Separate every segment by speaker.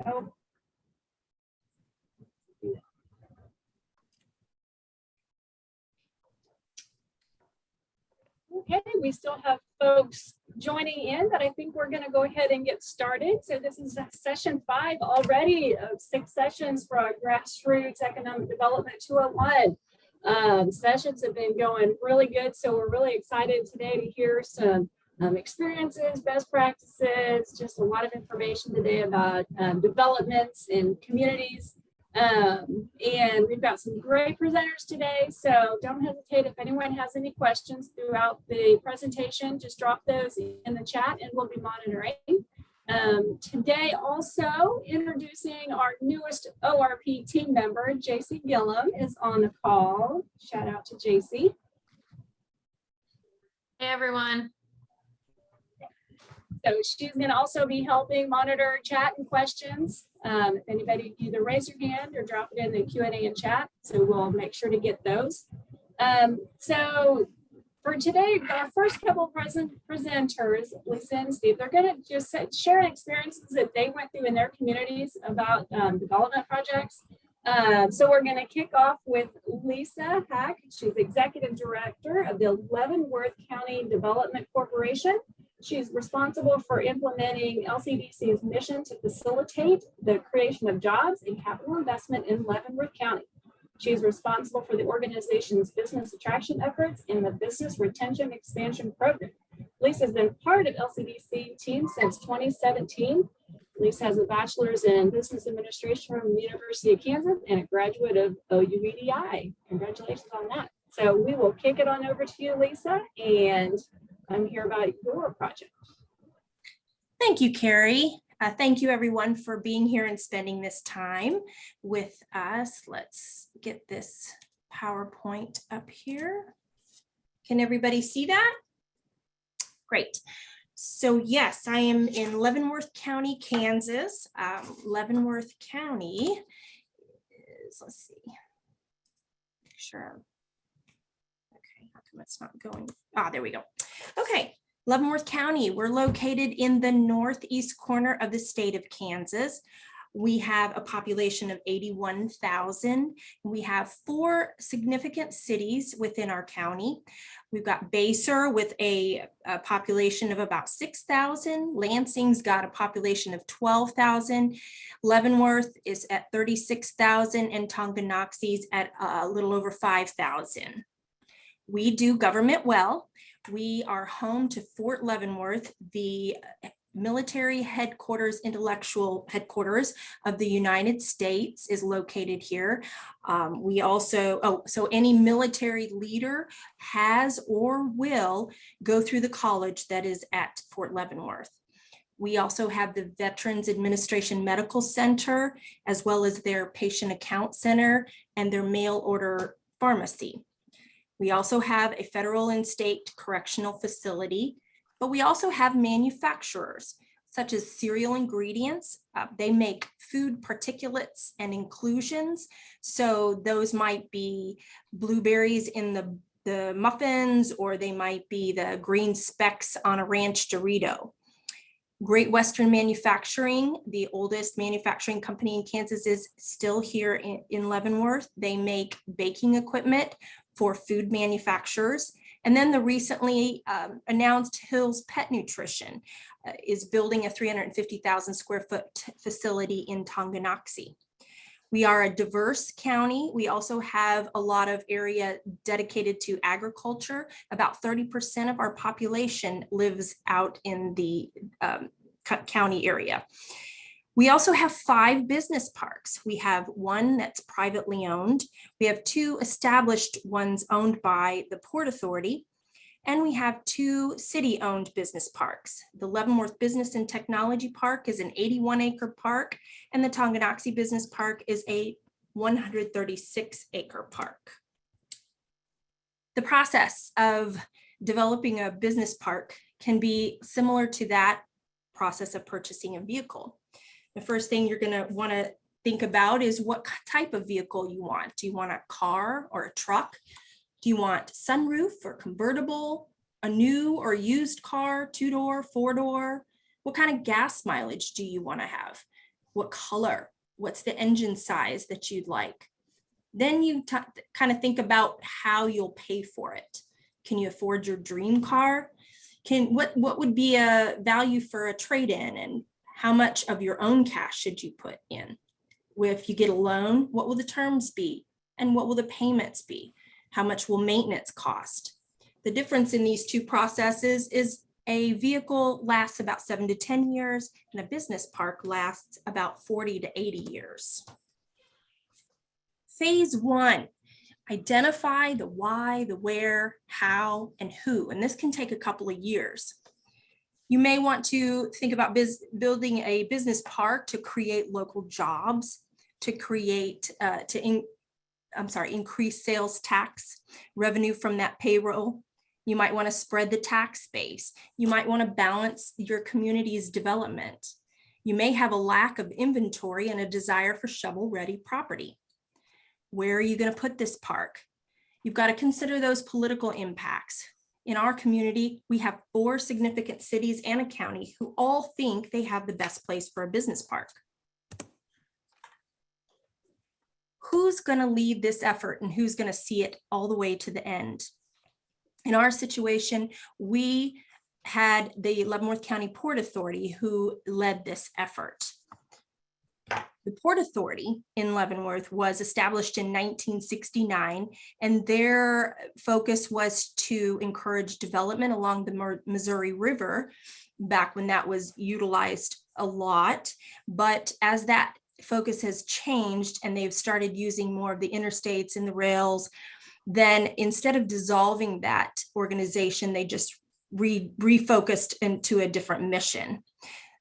Speaker 1: Oh. Okay, we still have folks joining in, but I think we're going to go ahead and get started. So this is session 5 already of 6 sessions for our Grassroots Economic Development 201. Sessions have been going really good, so we're really excited today to hear some experiences, best practices, just a lot of information today about developments in communities. And we've got some great presenters today, so don't hesitate if anyone has any questions throughout the presentation, just drop those in the chat and we'll be monitoring. Today also introducing our newest ORP team member, JC Gillum is on the call. Shout out to JC.
Speaker 2: Hey everyone.
Speaker 1: So she's going to also be helping monitor chat and questions. If anybody either raise your hand or drop it in the Q&A and chat, so we'll make sure to get those. So for today, our first couple of presenters, Lisa and Steve, they're going to just share experiences that they went through in their communities about development projects. So we're going to kick off with Lisa Hack. She's Executive Director of the Leavenworth County Development Corporation. She's responsible for implementing LCDC's mission to facilitate the creation of jobs and capital investment in Leavenworth County. She's responsible for the organization's business attraction efforts and the business retention expansion program. Lisa's been part of LCDC team since 2017. Lisa has a bachelor's in business administration from the University of Kansas and a graduate of OUEDI. Congratulations on that. So we will kick it on over to you, Lisa, and I'm here about your project.
Speaker 3: Thank you, Carrie. Thank you everyone for being here and spending this time with us. Let's get this PowerPoint up here. Can everybody see that? Great. So yes, I am in Leavenworth County, Kansas. Leavenworth County is, let's see, make sure. Okay, how come it's not going? Ah, there we go. Okay, Leavenworth County, we're located in the northeast corner of the state of Kansas. We have a population of 81,000. We have 4 significant cities within our county. We've got Basehor with a population of about 6,000. Lansing's got a population of 12,000. Leavenworth is at 36,000 and Tonganoxie's at a little over 5,000. We do government well. We are home to Fort Leavenworth, the military headquarters, intellectual headquarters of the United States is located here. We also, so any military leader has or will go through the college that is at Fort Leavenworth. We also have the Veterans Administration Medical Center, as well as their patient account center and their mail order pharmacy. We also have a federal and state correctional facility, but we also have manufacturers such as cereal ingredients. They make food particulates and inclusions. So those might be blueberries in the muffins, or they might be the green specks on a ranch Dorito. Great Western Manufacturing, the oldest manufacturing company in Kansas, is still here in Leavenworth. They make baking equipment for food manufacturers. And then the recently announced Hills Pet Nutrition is building a 350,000 square foot facility in Tonganoxie. We are a diverse county. We also have a lot of area dedicated to agriculture. About 30% of our population lives out in the county area. We also have 5 business parks. We have 1 that's privately owned. We have 2 established ones owned by the Port Authority. And we have 2 city-owned business parks. The Leavenworth Business and Technology Park is an 81-acre park, and the Tonganoxie Business Park is a 136-acre park. The process of developing a business park can be similar to that process of purchasing a vehicle. The first thing you're going to want to think about is what type of vehicle you want. Do you want a car or a truck? Do you want sunroof or convertible, a new or used car, 2-door, 4-door? What kind of gas mileage do you want to have? What color? What's the engine size that you'd like? Then you kind of think about how you'll pay for it. Can you afford your dream car? What would be a value for a trade-in, and how much of your own cash should you put in? If you get a loan, what will the terms be? And what will the payments be? How much will maintenance cost? The difference in these two processes is a vehicle lasts about 7 to 10 years, and a business park lasts about 40 to 80 years. Phase 1, identify the why, the where, how, and who, and this can take a couple of years. You may want to think about building a business park to create local jobs, to create, increase sales tax revenue from that payroll. You might want to spread the tax base. You might want to balance your community's development. You may have a lack of inventory and a desire for shovel-ready property. Where are you going to put this park? You've got to consider those political impacts. In our community, we have 4 significant cities and a county who all think they have the best place for a business park. Who's going to lead this effort and who's going to see it all the way to the end? In our situation, we had the Leavenworth County Port Authority who led this effort. The Port Authority in Leavenworth was established in 1969, and their focus was to encourage development along the Missouri River back when that was utilized a lot. But as that focus has changed and they've started using more of the interstates and the rails, then instead of dissolving that organization, they just refocused into a different mission.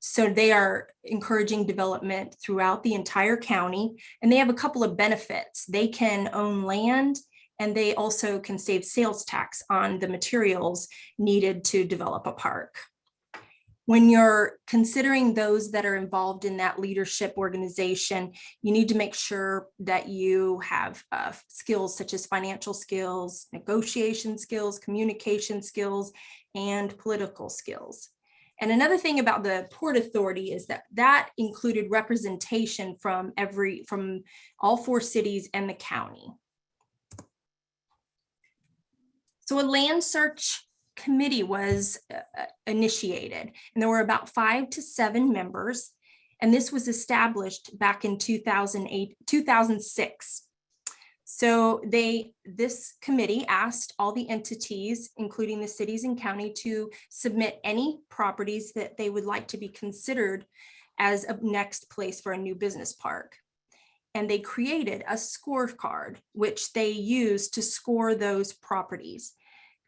Speaker 3: So they are encouraging development throughout the entire county, and they have a couple of benefits. They can own land, and they also can save sales tax on the materials needed to develop a park. When you're considering those that are involved in that leadership organization, you need to make sure that you have skills such as financial skills, negotiation skills, communication skills, and political skills. And another thing about the Port Authority is that included representation from all 4 cities and the county. So a land search committee was initiated, and there were about 5 to 7 members, and this was established back in 2006. So this committee asked all the entities, including the cities and county, to submit any properties that they would like to be considered as a next place for a new business park. And they created a scorecard, which they used to score those properties.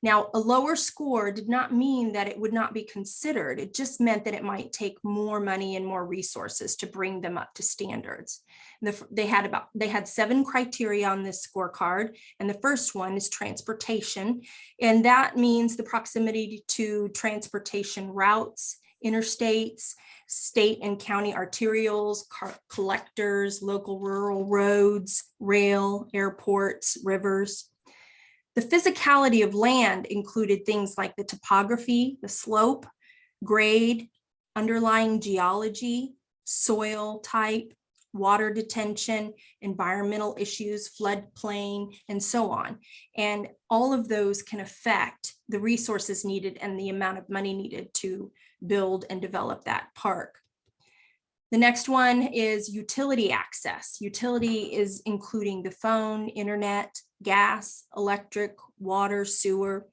Speaker 3: Now, a lower score did not mean that it would not be considered. It just meant that it might take more money and more resources to bring them up to standards. They had 7 criteria on this scorecard, and the first one is transportation, and that means the proximity to transportation routes, interstates, state and county arterials, collectors, local rural roads, rail, airports, rivers. The physicality of land included things like the topography, the slope, grade, underlying geology, soil type, water detention, environmental issues, floodplain, and so on. And all of those can affect the resources needed and the amount of money needed to build and develop that park. The next one is utility access. Utility is including the phone, internet, gas, electric, water, sewer.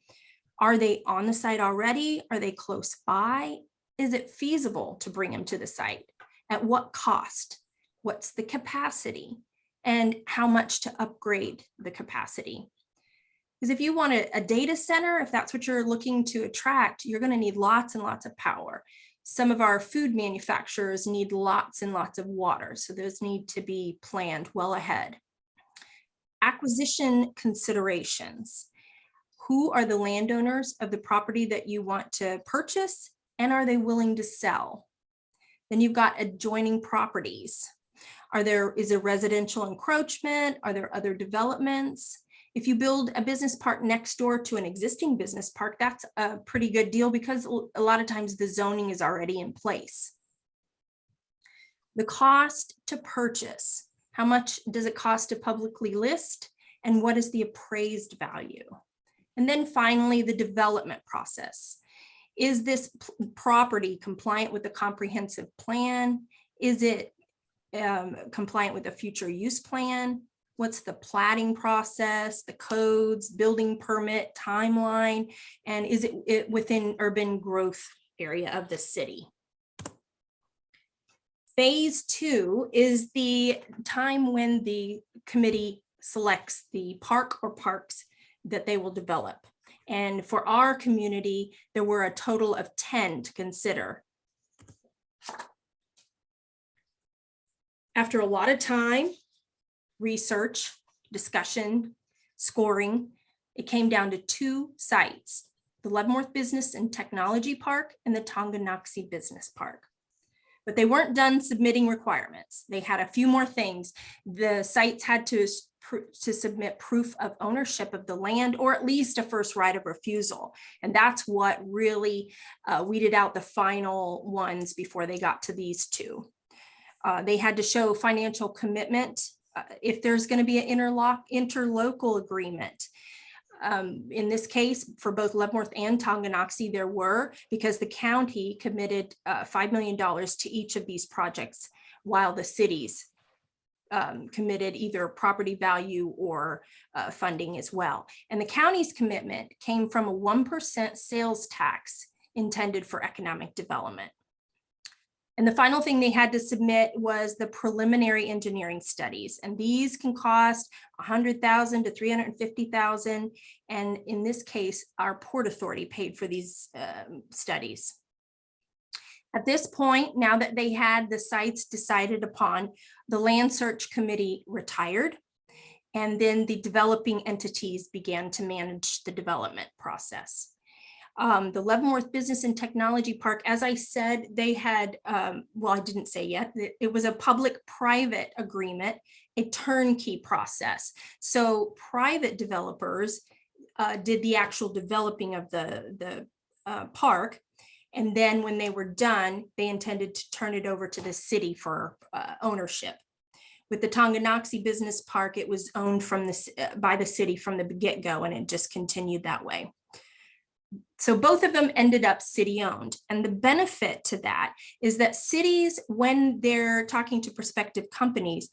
Speaker 3: Are they on the site already? Are they close by? Is it feasible to bring them to the site? At what cost? What's the capacity? And how much to upgrade the capacity? Because if you want a data center, if that's what you're looking to attract, you're going to need lots and lots of power. Some of our food manufacturers need lots and lots of water, so those need to be planned well ahead. Acquisition considerations. Who are the landowners of the property that you want to purchase, and are they willing to sell? Then you've got adjoining properties. Is there residential encroachment? Are there other developments? If you build a business park next door to an existing business park, that's a pretty good deal because a lot of times the zoning is already in place. the cost to purchase. How much does it cost to publicly list? And what is the appraised value? And then finally, the development process. Is this property compliant with the comprehensive plan? Is it compliant with the future use plan? What's the platting process, the codes, building permit, timeline, and is it within urban growth area of the city? Phase 2 is the time when the committee selects the park or parks that they will develop. And for our community, there were a total of 10 to consider. After a lot of time, research, discussion, scoring, it came down to 2 sites, the Leavenworth Business and Technology Park and the Tonganoxie Business Park. But they weren't done submitting requirements. They had a few more things. The sites had to submit proof of ownership of the land, or at least a first right of refusal. And that's what really weeded out the final ones before they got to these 2. They had to show financial commitment if there's going to be an interlocal agreement. In this case, for both Leavenworth and Tonganoxie, there were, because the county committed $5 million to each of these projects, while the cities committed either property value or funding as well. And the county's commitment came from a 1% sales tax intended for economic development. And the final thing they had to submit was the preliminary engineering studies. And these can cost $100,000 to $350,000. And in this case, our Port Authority paid for these studies. At this point, now that they had the sites decided upon, the land search committee retired. And then the developing entities began to manage the development process. The Leavenworth Business and Technology Park, as I said, they had, well, I didn't say yet, it was a public-private agreement, a turnkey process. So private developers did the actual developing of the park. And then when they were done, they intended to turn it over to the city for ownership. With the Tonganoxie Business Park, it was owned by the city from the get-go, and it just continued that way. So both of them ended up city-owned. And the benefit to that is that cities, when they're talking to prospective companies,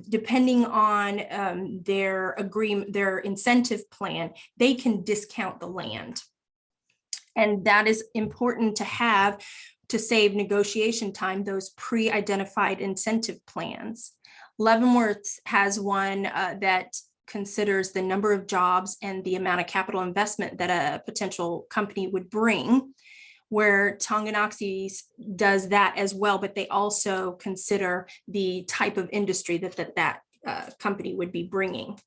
Speaker 3: depending on their agreement, their incentive plan, they can discount the land. And that is important to have to save negotiation time, those pre-identified incentive plans. Leavenworth has one that considers the number of jobs and the amount of capital investment that a potential company would bring, where Tonganoxie does that as well, but they also consider the type of industry that company would be bringing.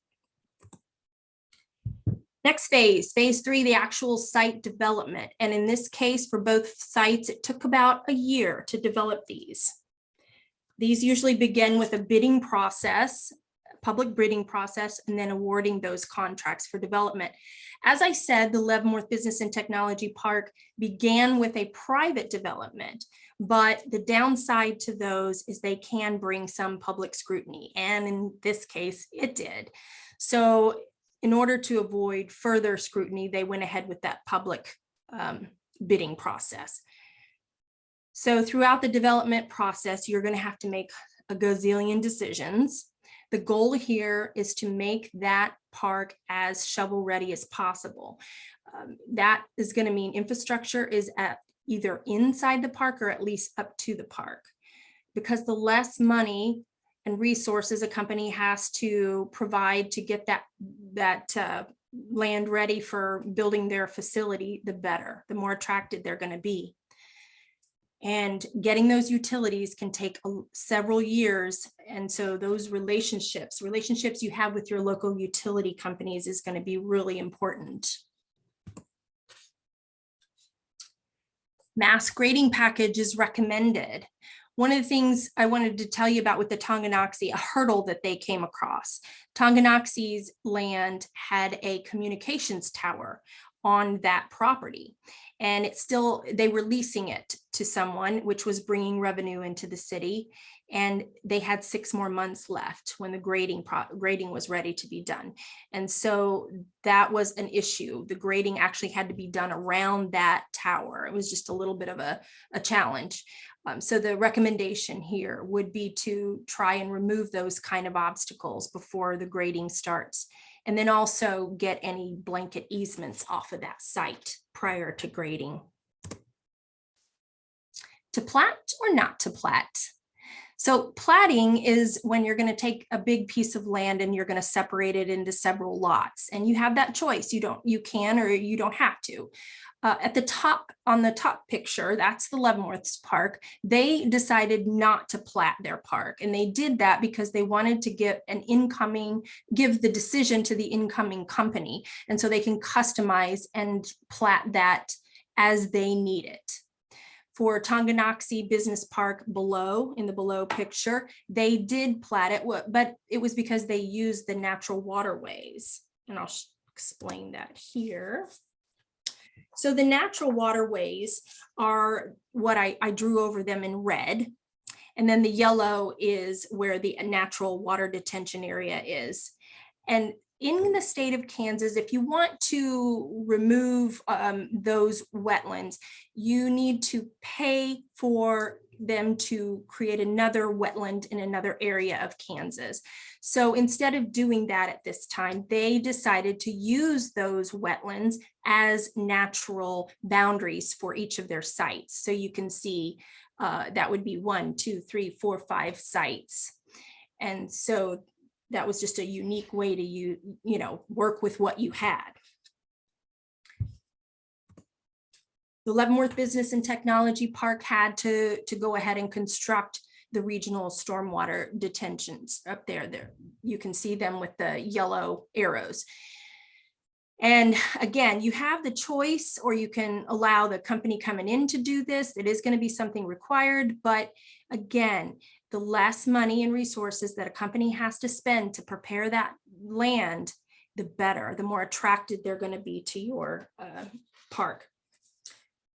Speaker 3: Next phase, phase 3, the actual site development. And in this case, for both sites, it took about a year to develop these. These usually begin with a bidding process, public bidding process, and then awarding those contracts for development. As I said, the Leavenworth Business and Technology Park began with a private development, but the downside to those is they can bring some public scrutiny. And in this case, it did. So in order to avoid further scrutiny, they went ahead with that public bidding process. So throughout the development process, you're going to have to make a gazillion decisions. The goal here is to make that park as shovel ready as possible. That is going to mean infrastructure is at either inside the park or at least up to the park, because the less money and resources a company has to provide to get that land ready for building their facility, the better, the more attracted they're going to be. And getting those utilities can take several years. And so those relationships you have with your local utility companies is going to be really important. Mass grading package is recommended. One of the things I wanted to tell you about with the Tonganoxie, a hurdle that they came across. Tonganoxie's land had a communications tower on that property. and it's still, they were leasing it to someone, which was bringing revenue into the city. And they had 6 more months left when the grading was ready to be done. And so that was an issue. The grading actually had to be done around that tower. It was just a little bit of a challenge. So the recommendation here would be to try and remove those kind of obstacles before the grading starts. And then also get any blanket easements off of that site prior to grading. To plat or not to plat? So platting is when you're going to take a big piece of land and you're going to separate it into several lots, and you have that choice. You can or you don't have to. At the top, on the top picture, that's the Leavenworth's park. They decided not to plat their park, and they did that because they wanted to give the decision to the incoming company, and so they can customize and plat that as they need it. For Tonganoxie Business Park below, in the below picture, they did plat it, but it was because they used the natural waterways. And I'll explain that here. So the natural waterways are what I drew over them in red. And then the yellow is where the natural water detention area is. And in the state of Kansas, if you want to remove those wetlands, you need to pay for them to create another wetland in another area of Kansas. So instead of doing that at this time, they decided to use those wetlands as natural boundaries for each of their sites. So you can see that would be 1, 2, 3, 4, 5 sites. And so that was just a unique way to work with what you had. The Leavenworth Business and Technology Park had to go ahead and construct the regional stormwater detentions up there. You can see them with the yellow arrows. And again, you have the choice, or you can allow the company coming in to do this. It is going to be something required, but again, the less money and resources that a company has to spend to prepare that land, the better, the more attracted they're going to be to your park.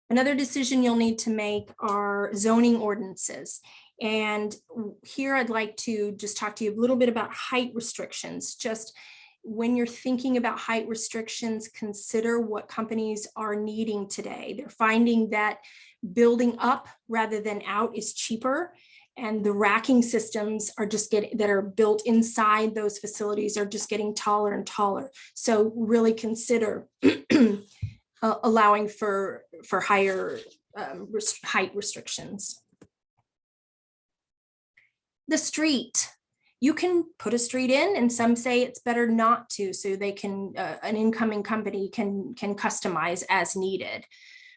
Speaker 3: Another decision you'll need to make are zoning ordinances. And here I'd like to just talk to you a little bit about height restrictions. Just when you're thinking about height restrictions, consider what companies are needing today. They're finding that building up rather than out is cheaper. And the racking systems are just that are built inside those facilities are just getting taller and taller. So really consider allowing for higher height restrictions. The street, you can put a street in, and some say it's better not to, so they can an incoming company can customize as needed.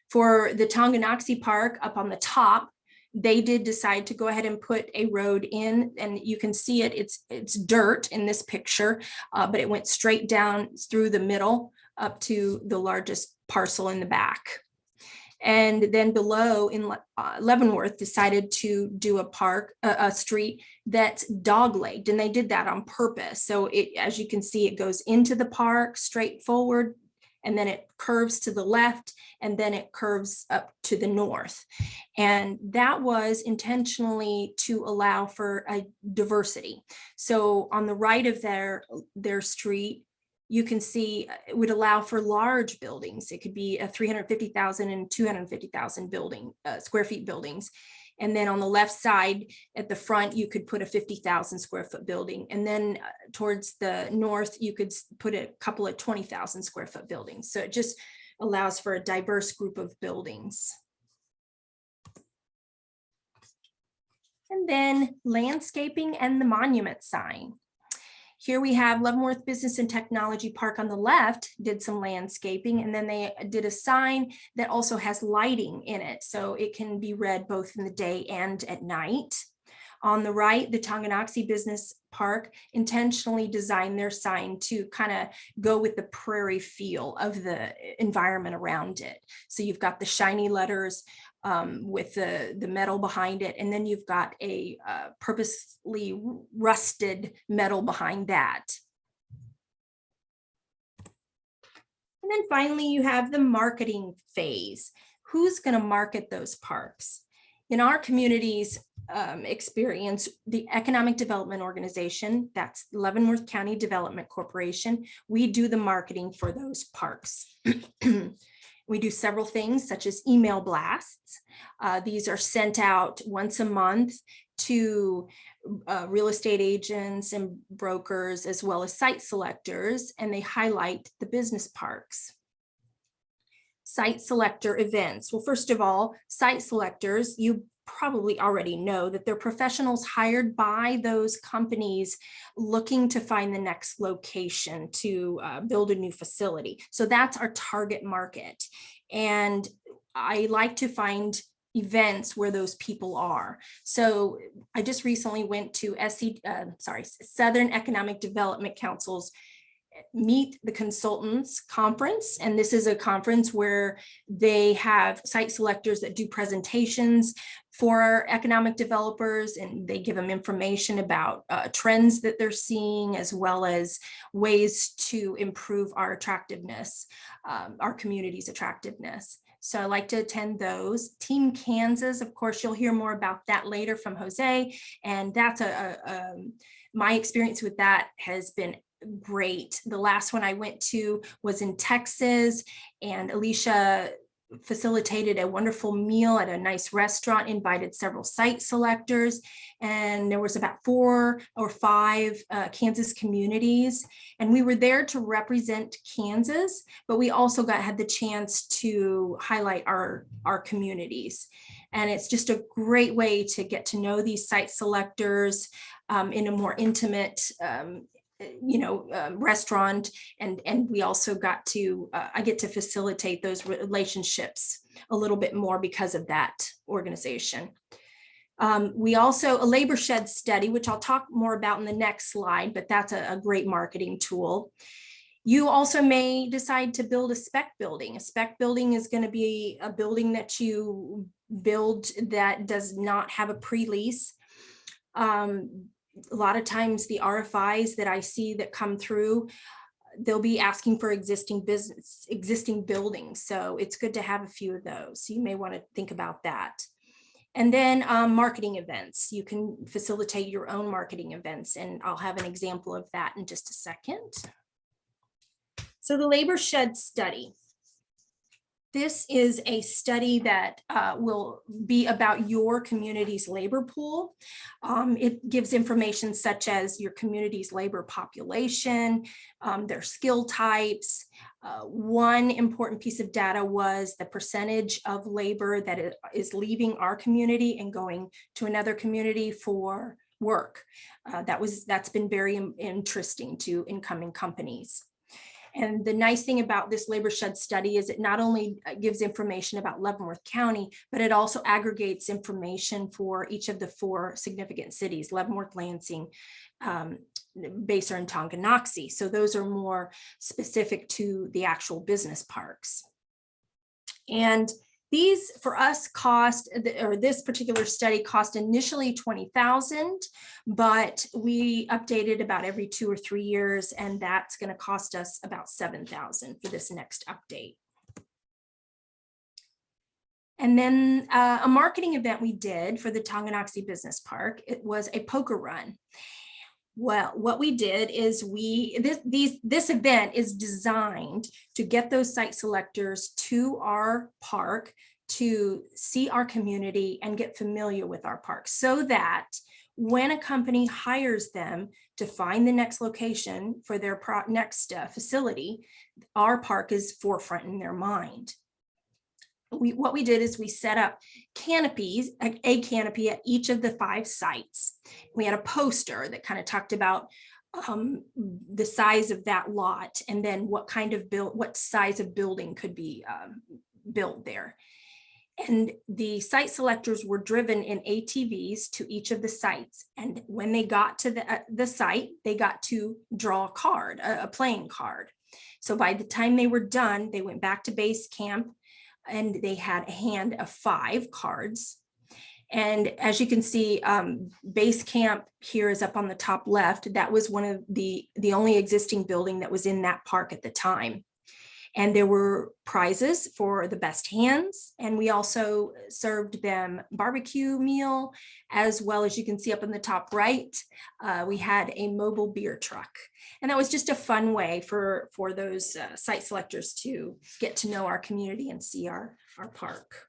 Speaker 3: For the Tonganoxie Park up on the top, they did decide to go ahead and put a road in, and you can see it. It's dirt in this picture, but it went straight down through the middle up to the largest parcel in the back. And then below in Leavenworth decided to do a street that's dog-legged, and they did that on purpose. So as you can see, it goes into the park straight forward, and then it curves to the left, and then it curves up to the north. And that was intentionally to allow for a diversity. So on the right of their street, you can see it would allow for large buildings. It could be a 350,000 and 250,000 square feet buildings. And then on the left side at the front, you could put a 50,000 square foot building. And then towards the north, you could put a couple of 20,000 square foot buildings. So it just allows for a diverse group of buildings. And then landscaping and the monument sign. Here we have Leavenworth Business and Technology Park on the left, did some landscaping, and then they did a sign that also has lighting in it, so it can be read both in the day and at night. On the right, the Tonganoxie Business Park intentionally designed their sign to kind of go with the prairie feel of the environment around it. So you've got the shiny letters with the metal behind it, and then you've got a purposely rusted metal behind that. And then finally, you have the marketing phase. Who's going to market those parks? In our community's experience, the Economic Development Organization, that's Leavenworth County Development Corporation, we do the marketing for those parks. We do several things such as email blasts. These are sent out once a month to real estate agents and brokers, as well as site selectors, and they highlight the business parks. Site selector events. Well, first of all, site selectors, you probably already know that they're professionals hired by those companies looking to find the next location to build a new facility. So that's our target market. And I like to find events where those people are. So I just recently went to Southern Economic Development Council's Meet the Consultants conference. And this is a conference where they have site selectors that do presentations for economic developers, and they give them information about trends that they're seeing, as well as ways to improve our attractiveness, our community's attractiveness. So I like to attend those. Team Kansas, of course, you'll hear more about that later from Jose. And that's my experience with that has been great. The last one I went to was in Texas, and Alicia facilitated a wonderful meal at a nice restaurant, invited several site selectors, and there was about 4 or 5 Kansas communities, and we were there to represent Kansas, but we also had the chance to highlight our communities. And it's just a great way to get to know these site selectors in a more intimate restaurant, and we also got to I get to facilitate those relationships a little bit more because of that organization. We also a labor shed study, which I'll talk more about in the next slide, but that's a great marketing tool. You also may decide to build a spec building. A spec building is going to be a building that you build that does not have a pre-lease. A lot of times the RFIs that I see that come through, they'll be asking for existing buildings. So it's good to have a few of those. So you may want to think about that. And then marketing events. You can facilitate your own marketing events, and I'll have an example of that in just a second. So the labor shed study. This is a study that will be about your community's labor pool. It gives information such as your community's labor population, their skill types. One important piece of data was the percentage of labor that is leaving our community and going to another community for work. That's been very interesting to incoming companies. And the nice thing about this labor shed study is it not only gives information about Leavenworth County, but it also aggregates information for each of the 4 significant cities, Leavenworth, Lansing, Basehor, and Tonganoxie. So those are more specific to the actual business parks. And these for us this particular study cost initially $20,000, but we updated about every 2 or 3 years, and that's going to cost us about $7,000 for this next update. And then a marketing event we did for the Tonganoxie Business Park, it was a poker run. Well, what we did is this event is designed to get those site selectors to our park to see our community and get familiar with our park, so that when a company hires them to find the next location for their next facility, our park is forefront in their mind. What we did is we set up canopies, a canopy at each of the 5 sites. We had a poster that kind of talked about the size of that lot, and then what size of building could be built there. And the site selectors were driven in ATVs to each of the sites. And when they got to the site, they got to draw a card, a playing card. So by the time they were done, they went back to base camp, and they had a hand of 5 cards. And as you can see, base camp here is up on the top left. That was one of the only existing building that was in that park at the time. And there were prizes for the best hands. And we also served them barbecue meal, as well as you can see up in the top right, we had a mobile beer truck. And that was just a fun way for those site selectors to get to know our community and see our park.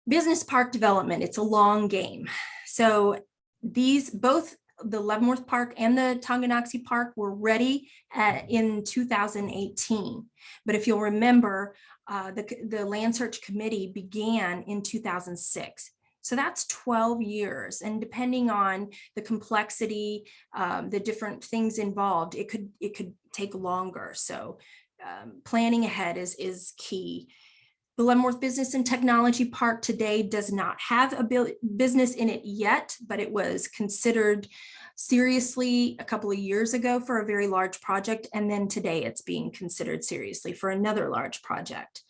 Speaker 3: Business park development, it's a long game. So these, both the Leavenworth Park and the Tonganoxie Park, were ready in 2018. But if you'll remember, the Land Search Committee began in 2006. So that's 12 years. And depending on the complexity, the different things involved, it could take longer. So planning ahead is key. The Leavenworth Business and Technology Park today does not have a business in it yet, but it was considered seriously a couple of years ago for a very large project. And then today it's being considered seriously for another large project.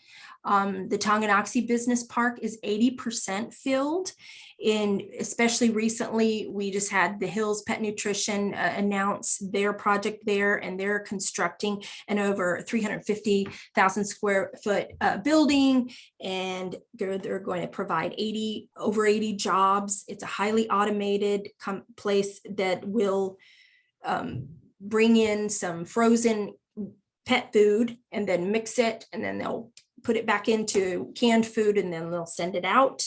Speaker 3: The Tonganoxie Business Park is 80% filled. Especially recently, we just had the Hills Pet Nutrition announce their project there, and they're constructing an over 350,000 square foot building, and they're going to provide over 80 jobs. It's a highly automated place that will bring in some frozen pet food and then mix it, and then they'll put it back into canned food, and then they'll send it out.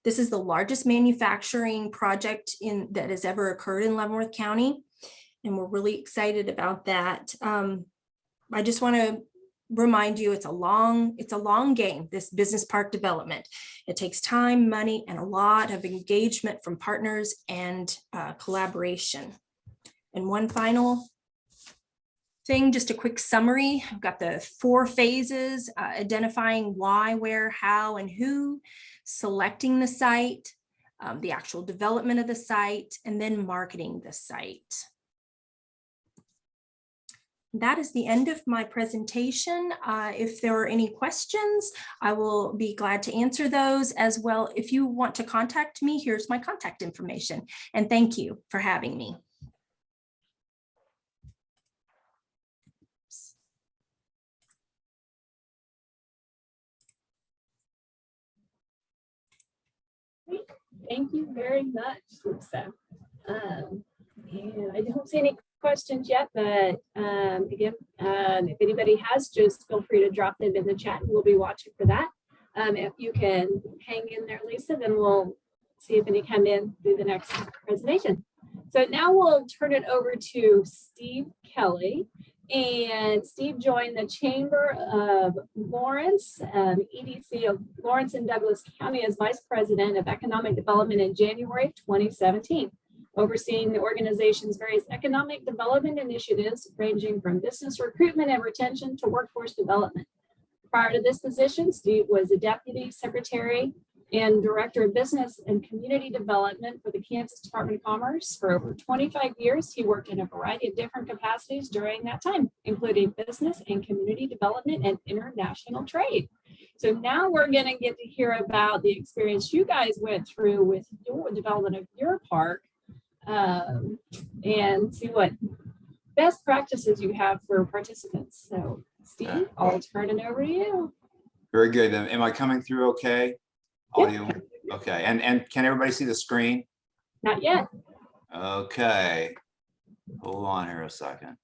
Speaker 3: This is the largest manufacturing project that has ever occurred in Leavenworth County, and we're really excited about that. I just want to remind you, it's a long game, this business park development. It takes time, money, and a lot of engagement from partners and collaboration. And one final thing, just a quick summary. I've got the 4 phases: identifying why, where, how, and who, selecting the site, the actual development of the site, and then marketing the site. That is the end of my presentation. If there are any questions, I will be glad to answer those as well. If you want to contact me, here's my contact information. And thank you for having me.
Speaker 1: Thank you very much, Lisa. And I don't see any questions yet, but again, if anybody has, just feel free to drop them in the chat. We'll be watching for that. If you can hang in there, Lisa, then we'll see if any come in through the next presentation. So now we'll turn it over to Steve Kelly. And Steve joined the Chamber of Lawrence, EDC of Lawrence and Douglas County, as Vice President of Economic Development in January of 2017, overseeing the organization's various economic development initiatives ranging from business recruitment and retention to workforce development. Prior to this position, Steve was a Deputy Secretary and Director of Business and Community Development for the Kansas Department of Commerce. For over 25 years, he worked in a variety of different capacities during that time, including business and community development and international trade. So now we're going to get to hear about the experience you guys went through with your development of your park, and see what best practices you have for participants. So Steve, I'll turn it over to you.
Speaker 2: Very good. Am I coming through okay? Audio? Okay. And can everybody see the screen?
Speaker 1: Not yet.
Speaker 2: Okay. Hold on here a second.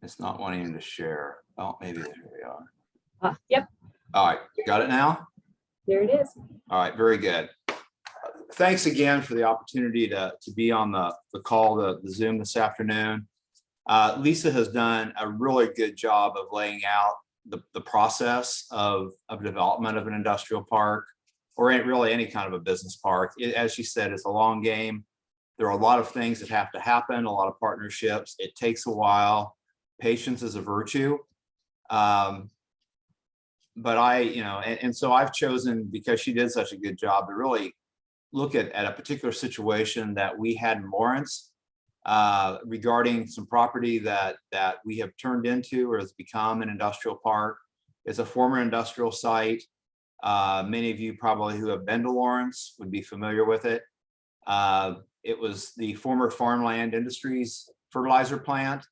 Speaker 2: It's not wanting to share. Oh, maybe there we are.
Speaker 1: Yep.
Speaker 2: All right. Got it now?
Speaker 1: There it is.
Speaker 2: All right. Very good. Thanks again for the opportunity to be on the call, the Zoom this afternoon. Lisa has done a really good job of laying out the process of development of an industrial park, or really any kind of a business park. As she said, it's a long game. There are a lot of things that have to happen, a lot of partnerships. It takes a while. Patience is a virtue. But so I've chosen, because she did such a good job, to really look at a particular situation that we had in Lawrence, regarding some property that we have turned into or has become an industrial park. It's a former industrial site. Many of you probably who have been to Lawrence would be familiar with it. It was the former Farmland Industries fertilizer plant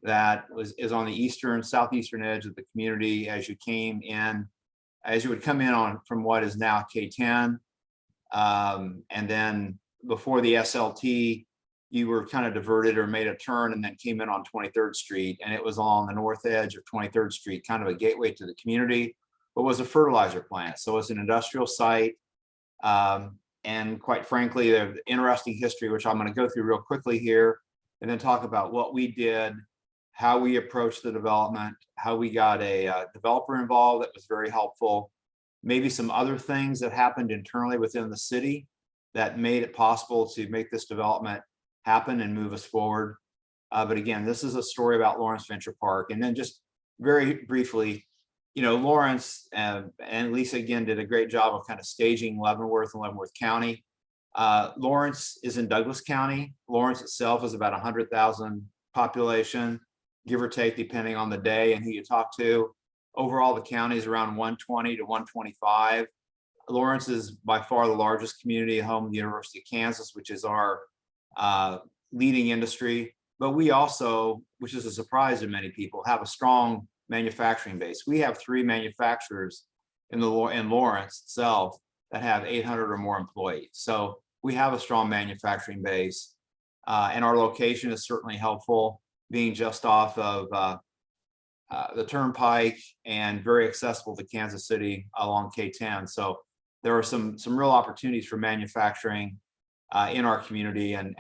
Speaker 2: that is on the southeastern edge of the community as you would come in on from what is now K10. And then before the SLT, you were kind of diverted or made a turn and then came in on 23rd Street. And it was on the north edge of 23rd Street, kind of a gateway to the community, but was a fertilizer plant. So it's an industrial site. And quite frankly, the interesting history, which I'm going to go through real quickly here, and then talk about what we did, how we approached the development, how we got a developer involved that was very helpful, maybe some other things that happened internally within the city that made it possible to make this development happen and move us forward. But again, this is a story about Lawrence Venture Park. And then just very briefly, Lawrence and Lisa again did a great job of kind of staging Leavenworth and Leavenworth County. Lawrence is in Douglas County. Lawrence itself is about 100,000 population, give or take, depending on the day and who you talk to. Overall, the county is around 120 to 125. Lawrence is by far the largest community, home of the University of Kansas, which is our leading industry. But we also, which is a surprise to many people, have a strong manufacturing base. We have 3 manufacturers in Lawrence itself that have 800 or more employees. So we have a strong manufacturing base, and our location is certainly helpful, being just off of the Turnpike and very accessible to Kansas City along K10. So there are some real opportunities for manufacturing in our community, and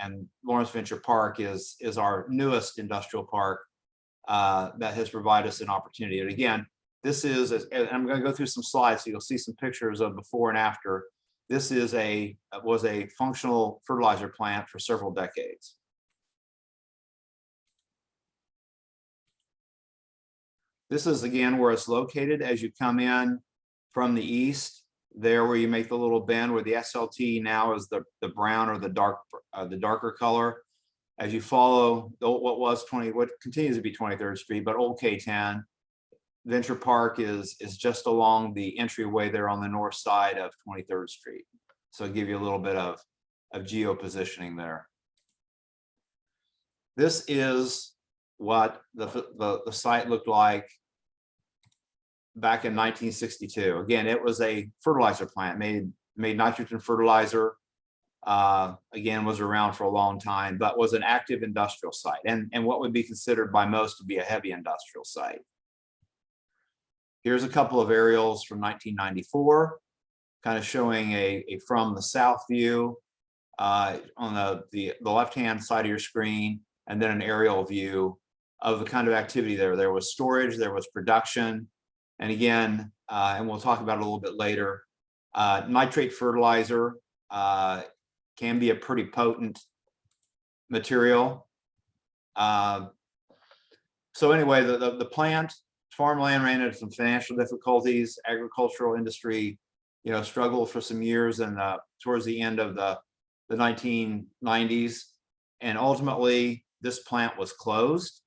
Speaker 2: Lawrence Venture Park is our newest industrial park that has provided us an opportunity. And again, this is, and I'm going to go through some slides so you'll see some pictures of before and after. This was a functional fertilizer plant for several decades. This is again where it's located as you come in from the east, there where you make the little bend where the SLT now is the brown or the darker color. As you follow what continues to be 23rd Street, but old K10, Venture Park is just along the entryway there on the north side of 23rd Street. So I'll give you a little bit of geo positioning there. This is what the site looked like back in 1962. Again, it was a fertilizer plant, made nitrogen fertilizer. Again, was around for a long time, but was an active industrial site and what would be considered by most to be a heavy industrial site. Here's a couple of aerials from 1994, kind of showing a from the south view on the left-hand side of your screen, and then an aerial view of the kind of activity there. There was storage, there was production, and again, and we'll talk about it a little bit later, nitrate fertilizer can be a pretty potent material. So anyway, the plant, farmland ran into some financial difficulties. Agricultural industry, struggled for some years and towards the end of the 1990s. And ultimately, this plant was closed.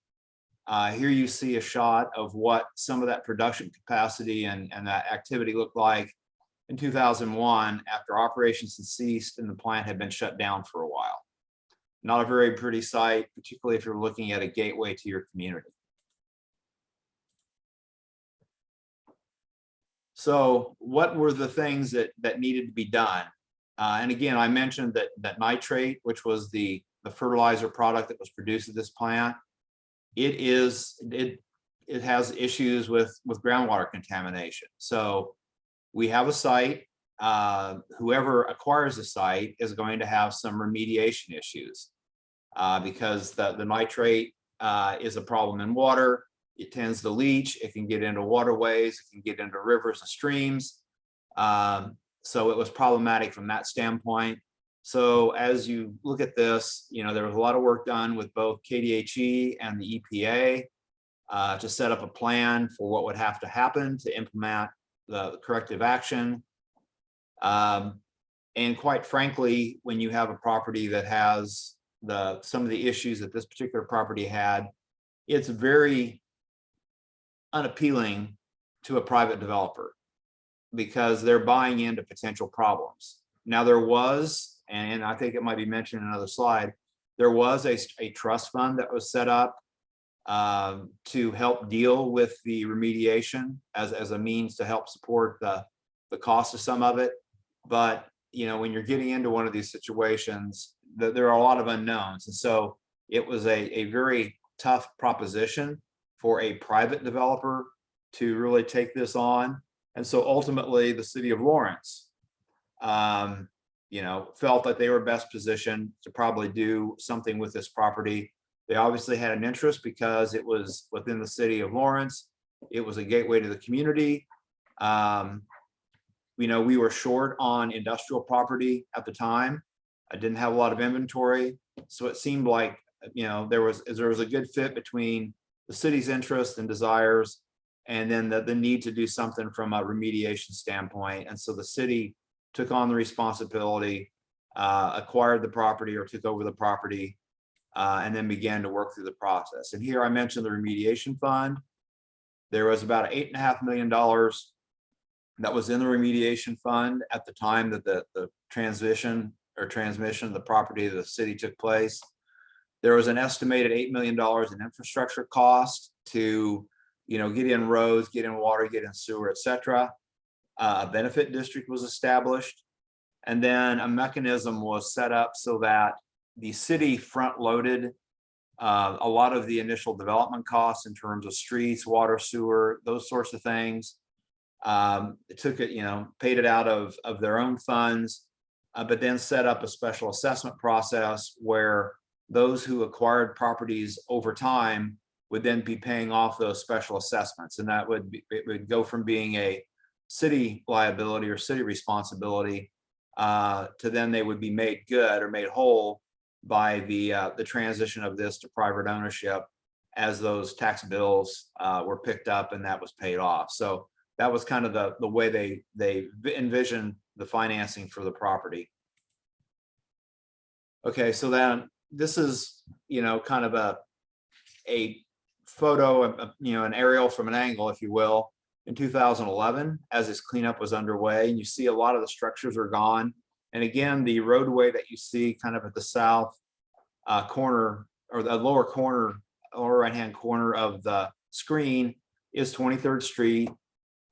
Speaker 2: Here you see a shot of what some of that production capacity and that activity looked like in 2001 after operations had ceased and the plant had been shut down for a while. Not a very pretty sight, particularly if you're looking at a gateway to your community. So what were the things that needed to be done? And again, I mentioned that nitrate, which was the fertilizer product that was produced at this plant, it has issues with groundwater contamination. So we have a site, whoever acquires the site is going to have some remediation issues because the nitrate is a problem in water. It tends to leach, it can get into waterways, it can get into rivers and streams. So it was problematic from that standpoint. So as you look at this, there was a lot of work done with both KDHE and the EPA to set up a plan for what would have to happen to implement the corrective action. And quite frankly, when you have a property that has some of the issues that this particular property had, it's very unappealing to a private developer because they're buying into potential problems. Now there was and I think it might be mentioned in another slide, there was a trust fund that was set up to help deal with the remediation as a means to help support the cost of some of it. But when you're getting into one of these situations, there are a lot of unknowns, and so it was a very tough proposition for a private developer to really take this on. And so ultimately the city of Lawrence, felt that they were best positioned to probably do something with this property. They obviously had an interest because it was within the city of Lawrence. It was a gateway to the community. We were short on industrial property at the time. I didn't have a lot of inventory. So it seemed like, there was a good fit between the city's interest and desires, and then the need to do something from a remediation standpoint. And so the city took on the responsibility, acquired the property or took over the property, and then began to work through the process. And here I mentioned the Remediation Fund. There was about $8.5 million that was in the Remediation Fund at the time that the transmission of the property to the city took place. There was an estimated $8 million in infrastructure cost to, get in roads, get in water, get in sewer, et cetera. A benefit district was established. And then a mechanism was set up so that the city front loaded a lot of the initial development costs in terms of streets, water, sewer, those sorts of things. It took it, paid it out of their own funds, but then set up a special assessment process where those who acquired properties over time would then be paying off those special assessments. And that it would go from being a city liability or city responsibility to then they would be made good or made whole by the transition of this to private ownership as those tax bills were picked up and that was paid off. So that was kind of the way they envisioned the financing for the property. Okay, so then this is, kind of a photo, an aerial from an angle, if you will, in 2011, as this cleanup was underway. And you see a lot of the structures are gone. And again, the roadway that you see kind of at the south corner or the lower right-hand corner of the screen is 23rd Street.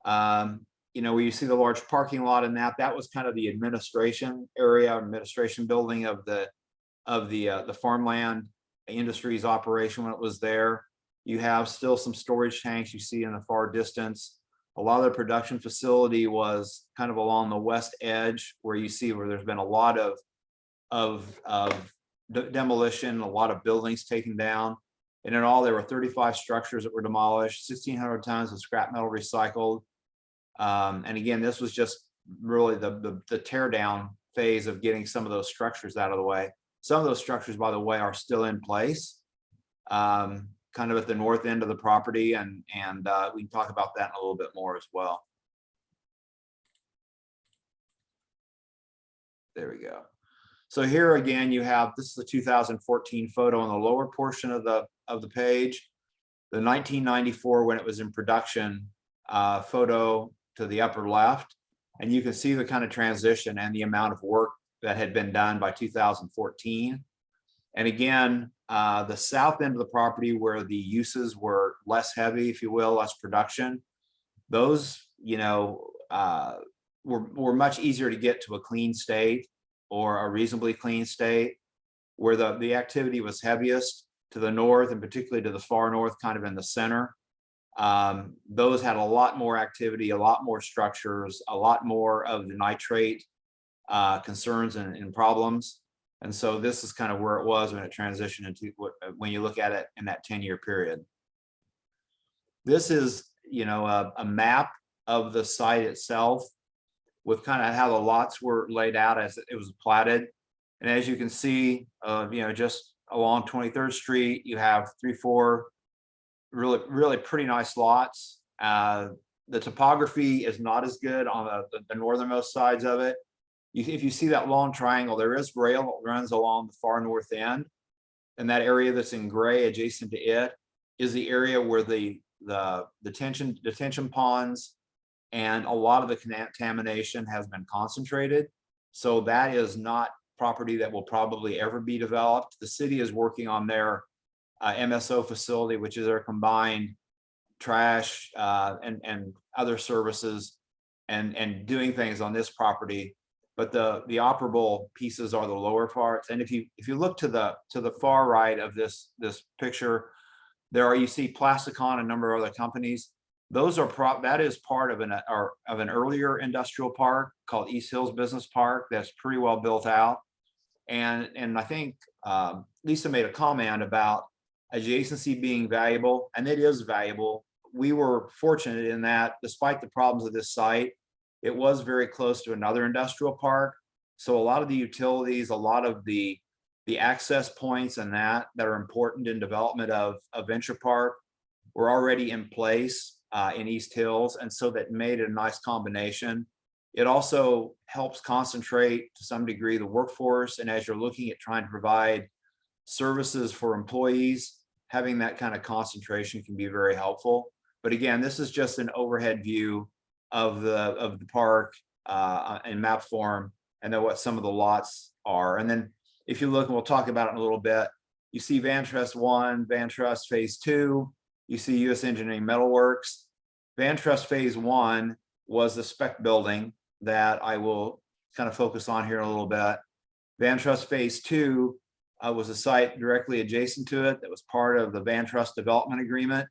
Speaker 2: Where you see the large parking lot in that was kind of the administration area, administration building of the farmland industries operation when it was there. You have still some storage tanks you see in the far distance. A lot of the production facility was kind of along the west edge where you see where there's been a lot of demolition, a lot of buildings taken down. And in all, there were 35 structures that were demolished, 1,600 tons of scrap metal recycled. And again, this was just really the tear down phase of getting some of those structures out of the way. Some of those structures, by the way, are still in place, kind of at the north end of the property, and we can talk about that in a little bit more as well. There we go. So here again, you have, this is the 2014 photo on the lower portion of the page. The 1994, when it was in production, photo to the upper left, and you can see the kind of transition and the amount of work that had been done by 2014. And again, the south end of the property where the uses were less heavy, if you will, less production, those, were much easier to get to a clean state or a reasonably clean state. Where the activity was heaviest to the north and particularly to the far north, kind of in the center, those had a lot more activity, a lot more structures, a lot more of the nitrate concerns and problems. And so this is kind of where it was when it transitioned into when you look at it in that 10-year period. This is, a map of the site itself with kind of how the lots were laid out as it was platted. And as you can see, just along 23rd Street, you have 3-4 really pretty nice lots. The topography is not as good on the northernmost sides of it. If you see that long triangle, there is rail that runs along the far north end, and that area that's in gray adjacent to it is the area where the detention ponds and a lot of the contamination has been concentrated. So that is not property that will probably ever be developed. The city is working on their MSO facility, which is their combined trash and other services and doing things on this property. But the operable pieces are the lower parts. And if you look to the far right of this picture, you see Plasticon, a number of other companies. Those are that is part of an earlier industrial park called East Hills Business Park that's pretty well built out. And I think Lisa made a comment about adjacency being valuable, and it is valuable. We were fortunate in that, despite the problems of this site, it was very close to another industrial park. So a lot of the utilities, a lot of the access points and that are important in development of a venture park were already in place in East Hills. And so that made it a nice combination. It also helps concentrate to some degree the workforce. And as you're looking at trying to provide services for employees, having that kind of concentration can be very helpful. But again, this is just an overhead view of the park in map form, and then what some of the lots are. And then if you look, and we'll talk about it in a little bit, you see Van Trust 1, Van Trust Phase 2, you see U.S. Engineering Metalworks. Van Trust Phase 1 was the spec building that I will kind of focus on here in a little bit. Van Trust Phase 2 was a site directly adjacent to it that was part of the Van Trust Development Agreement.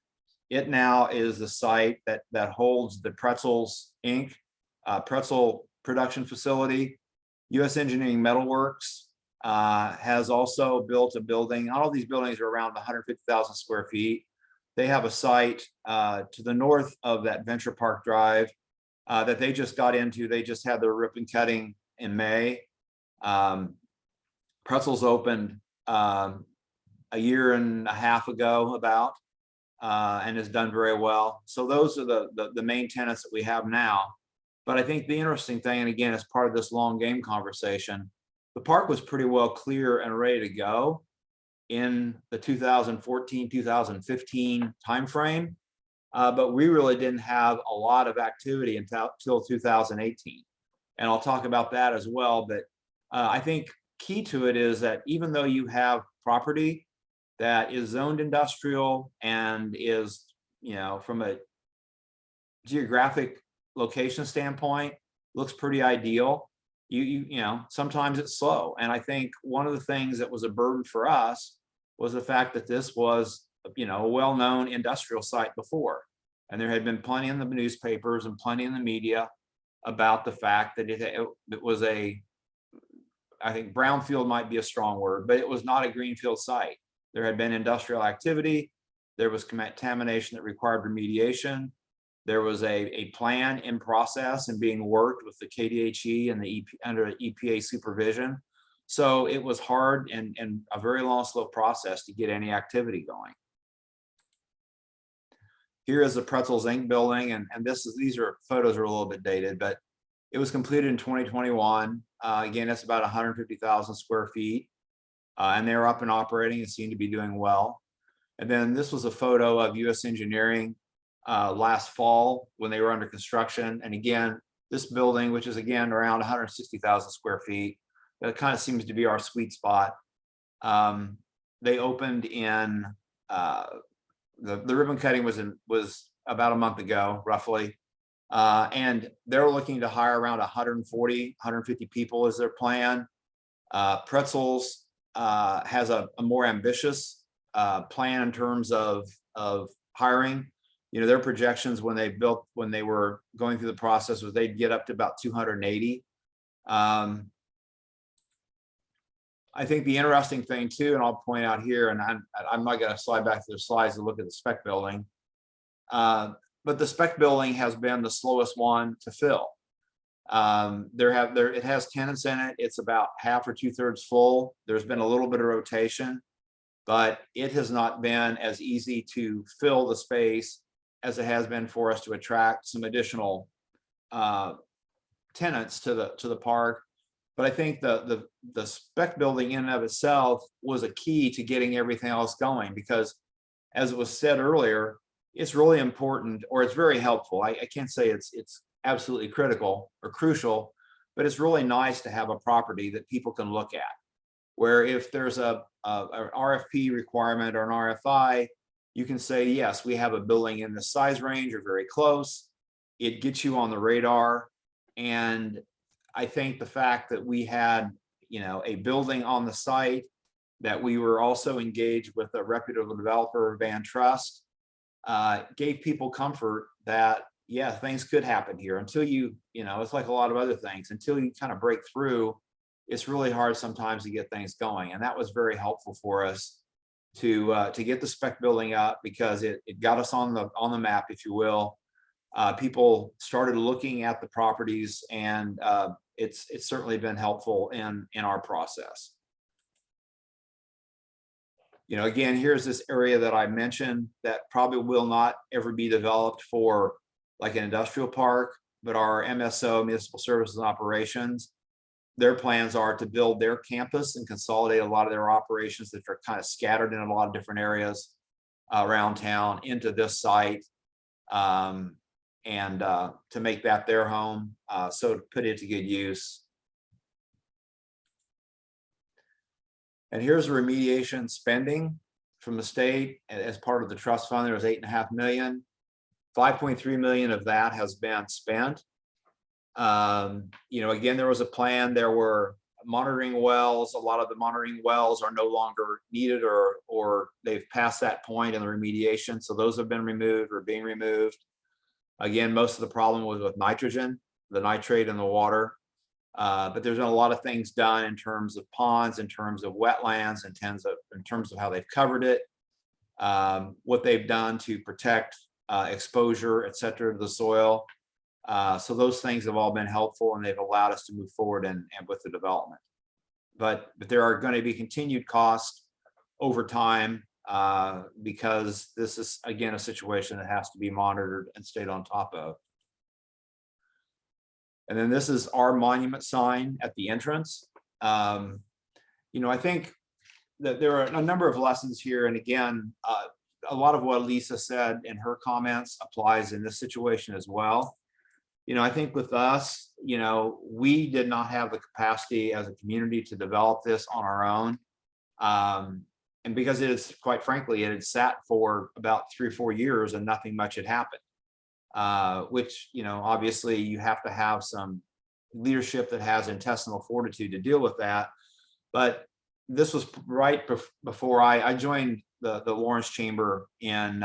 Speaker 2: It now is the site that holds the Pretzels Inc. Pretzel production facility. U.S. Engineering Metalworks has also built a building. All of these buildings are around 150,000 square feet. They have a site to the north of that Venture Park Drive that they just got into. They just had their ribbon cutting in May. Pretzels opened a year and a half ago about. And has done very well. So those are the main tenants that we have now. But I think the interesting thing, and again, as part of this long game conversation, the park was pretty well clear and ready to go in the 2014, 2015 timeframe. But we really didn't have a lot of activity until 2018. And I'll talk about that as well. But I think key to it is that even though you have property that is zoned industrial and is, from a geographic location standpoint, looks pretty ideal. Sometimes it's slow. And I think one of the things that was a burden for us was the fact that this was, a well-known industrial site before. And there had been plenty in the newspapers and plenty in the media about the fact that it was I think brownfield might be a strong word, but it was not a greenfield site. There had been industrial activity. There was contamination that required remediation. There was a plan in process and being worked with the KDHE and under EPA supervision. So it was hard and a very long, slow process to get any activity going. Here is the Pretzels Inc. building, and these photos are a little bit dated, but it was completed in 2021. Again, it's about 150,000 square feet. And they're up and operating and seem to be doing well. And then this was a photo of U.S. Engineering last fall when they were under construction. And again, this building, which is again around 160,000 square feet, that kind of seems to be our sweet spot. They opened in the ribbon cutting was about a month ago, roughly. And they're looking to hire around 140, 150 people is their plan. Pretzels has a more ambitious plan in terms of hiring. Their projections when they were going through the process was they'd get up to about 280. I think the interesting thing too, and I'll point out here, and I'm not going to slide back to the slides to look at the spec building, but the spec building has been the slowest one to fill. It has tenants in it. It's about half or 2/3 full. There's been a little bit of rotation, but it has not been as easy to fill the space as it has been for us to attract some additional tenants to the park. But I think the spec building in and of itself was a key to getting everything else going, because as it was said earlier, it's really important, or it's very helpful. I can't say it's absolutely critical or crucial, but it's really nice to have a property that people can look at, where if there's an RFP requirement or an RFI, you can say, yes, we have a building in the size range or very close. It gets you on the radar. And I think the fact that we had, a building on the site, that we were also engaged with a reputable developer, Van Trust, gave people comfort that, yeah, things could happen here until it's like a lot of other things, until you kind of break through, it's really hard sometimes to get things going. And that was very helpful for us to get the spec building up, because it got us on the map, if you will. People started looking at the properties, and it's certainly been helpful in our process. Again, here's this area that I mentioned that probably will not ever be developed for like an industrial park, but our MSO, Municipal Services and Operations, their plans are to build their campus and consolidate a lot of their operations that are kind of scattered in a lot of different areas around town into this site, and to make that their home, so to put it to good use. And here's the remediation spending from the state as part of the trust fund. There was $8.5 million. 5.3 million of that has been spent. Again, there was a plan. There were monitoring wells. A lot of the monitoring wells are no longer needed, or they've passed that point in the remediation. So those have been removed or being removed. Again, most of the problem was with nitrogen, the nitrate in the water. But there's been a lot of things done in terms of ponds, in terms of wetlands, in terms of how they've covered it, what they've done to protect exposure, et cetera, to the soil. So those things have all been helpful, and they've allowed us to move forward and with the development. But there are going to be continued costs over time, because this is, again, a situation that has to be monitored and stayed on top of. And then this is our monument sign at the entrance. I think that there are a number of lessons here. And again, a lot of what Lisa said in her comments applies in this situation as well. I think with us, we did not have the capacity as a community to develop this on our own. And because it is, quite frankly, it had sat for about 3 or 4 years and nothing much had happened. Which, obviously you have to have some leadership that has intestinal fortitude to deal with that. But this was right before I joined the Lawrence Chamber in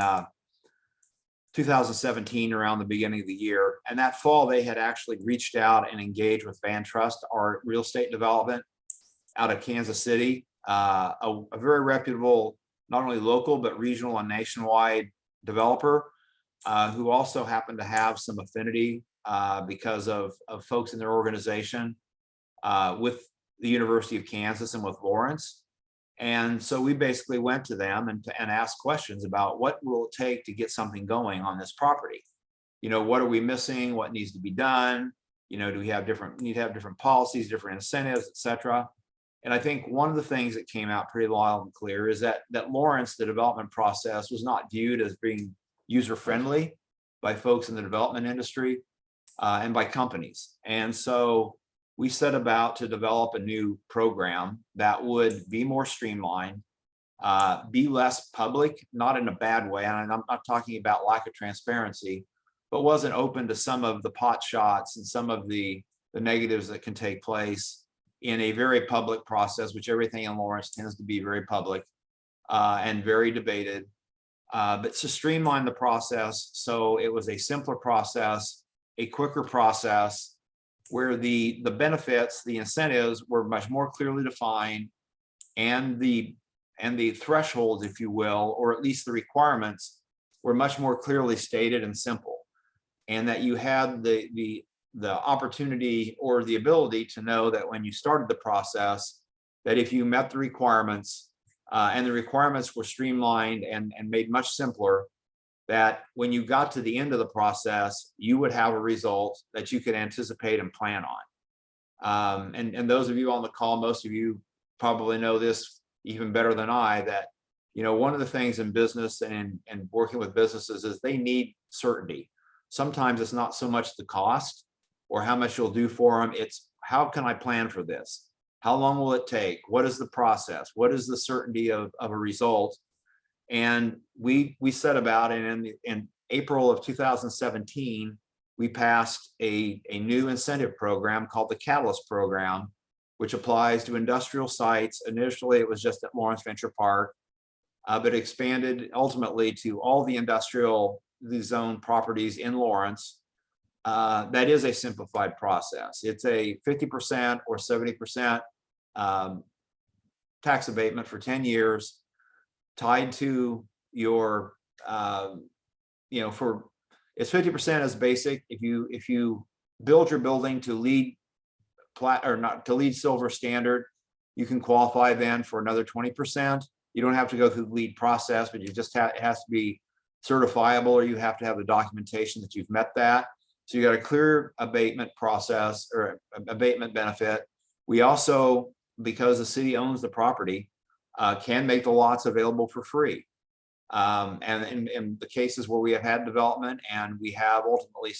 Speaker 2: 2017, around the beginning of the year. And that fall, they had actually reached out and engaged with Van Trust, our real estate development out of Kansas City, a very reputable, not only local, but regional and nationwide developer, who also happened to have some affinity because of folks in their organization with the University of Kansas and with Lawrence. And so we basically went to them and asked questions about what will it take to get something going on this property. What are we missing? What needs to be done? Do we have need to have different policies, different incentives, et cetera? And I think one of the things that came out pretty loud and clear is that Lawrence, the development process, was not viewed as being user-friendly by folks in the development industry and by companies. And so we set about to develop a new program that would be more streamlined, be less public, not in a bad way. And I'm not talking about lack of transparency, but wasn't open to some of the pot shots and some of the negatives that can take place in a very public process, which everything in Lawrence tends to be very public and very debated. But to streamline the process, so it was a simpler process, a quicker process, where the benefits, the incentives were much more clearly defined, and the thresholds, if you will, or at least the requirements, were much more clearly stated and simple, and that you had the opportunity or the ability to know that when you started the process, that if you met the requirements, and the requirements were streamlined and made much simpler, that when you got to the end of the process, you would have a result that you could anticipate and plan on. And those of you on the call, most of you probably know this even better than I, that one of the things in business and working with businesses is they need certainty. Sometimes it's not so much the cost or how much you'll do for them, it's how can I plan for this? How long will it take? What is the process? What is the certainty of a result? And we set about it in April of 2017, we passed a new incentive program called the Catalyst Program, which applies to industrial sites. Initially, it was just at Lawrence Venture Park, but expanded ultimately to all the industrial zone properties in Lawrence. That is a simplified process. It's a 50% or 70% tax abatement for 10 years, tied to your, for it's 50% as basic. If you build your building to LEED silver standard, you can qualify then for another 20%. You don't have to go through the LEED process, but you just have, it has to be certifiable, or you have to have the documentation that you've met that. So you got a clear abatement process or abatement benefit. We also, because the city owns the property, can make the lots available for free. And in the cases where we have had development and we have ultimately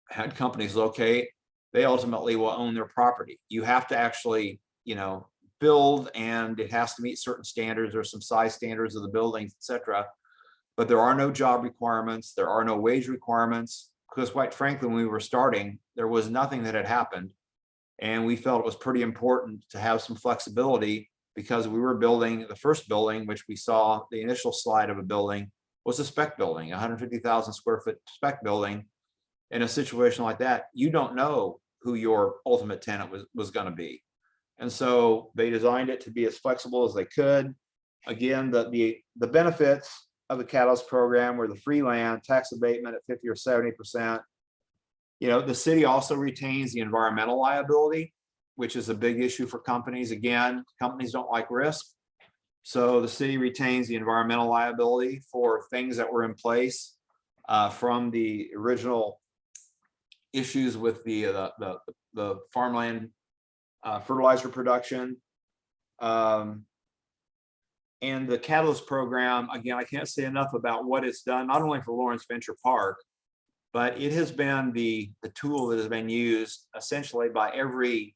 Speaker 2: had companies locate, they ultimately will own their property. You have to actually, build, and it has to meet certain standards or some size standards of the buildings, etc. But there are no job requirements. There are no wage requirements, because quite frankly, when we were starting, there was nothing that had happened. And we felt it was pretty important to have some flexibility, because we were building the first building, which we saw the initial slide of a building was a spec building, 150,000 square foot spec building. In a situation like that, you don't know who your ultimate tenant was going to be. And so they designed it to be as flexible as they could. Again, the benefits of the Catalyst program were the free land, tax abatement at 50 or 70%. The city also retains the environmental liability, which is a big issue for companies. Again, companies don't like risk. So the city retains the environmental liability for things that were in place from the original issues with the farmland fertilizer production. And the Catalyst program, again, I can't say enough about what it's done, not only for Lawrence Venture Park, but it has been the tool that has been used essentially by every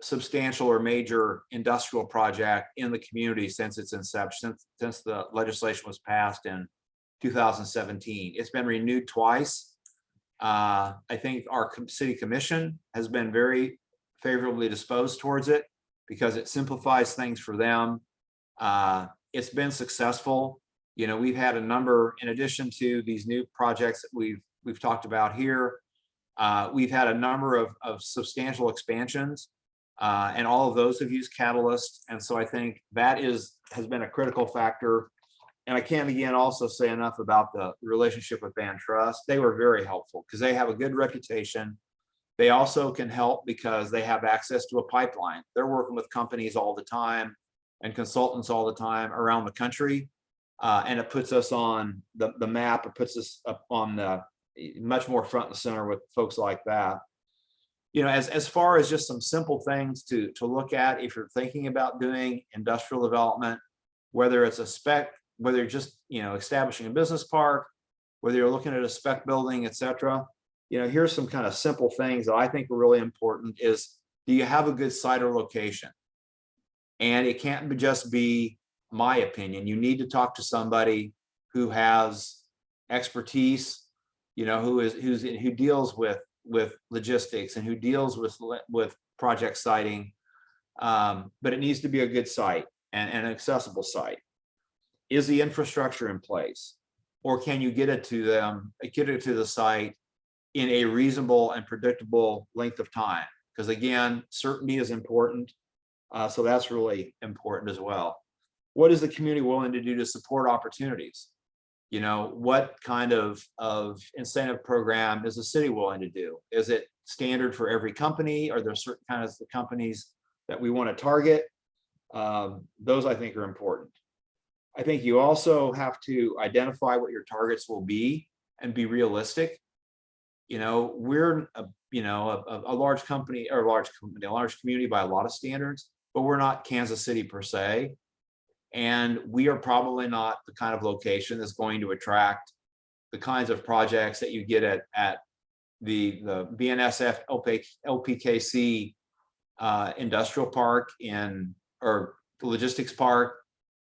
Speaker 2: substantial or major industrial project in the community since its inception, since the legislation was passed in 2017. It's been renewed twice. I think our city commission has been very favorably disposed towards it because it simplifies things for them. It's been successful. We've had a number, in addition to these new projects that we've talked about here, we've had a number of substantial expansions, and all of those have used Catalyst. And so I think that has been a critical factor. And I can't again also say enough about the relationship with Band Trust. They were very helpful because they have a good reputation. They also can help because they have access to a pipeline. They're working with companies all the time and consultants all the time around the country. And it puts us on the map. It puts us up on the much more front and center with folks like that. As far as just some simple things to look at, if you're thinking about doing industrial development, whether it's a spec, whether you're just, establishing a business park, whether you're looking at a spec building, etc. Here's some kind of simple things that I think are really important is, do you have a good site or location? And it can't just be my opinion. You need to talk to somebody who has expertise, who deals with logistics and who deals with project siting. But it needs to be a good site and an accessible site. Is the infrastructure in place, or can you get it to the site in a reasonable and predictable length of time? Because again, certainty is important. So that's really important as well. What is the community willing to do to support opportunities? What kind of incentive program is the city willing to do? Is it standard for every company? Are there certain kinds of companies that we want to target? Those I think are important. I think you also have to identify what your targets will be and be realistic. We're a large company, or a large community by a lot of standards, but we're not Kansas City per se. And we are probably not the kind of location that's going to attract the kinds of projects that you get at the BNSF LPKC industrial park or logistics park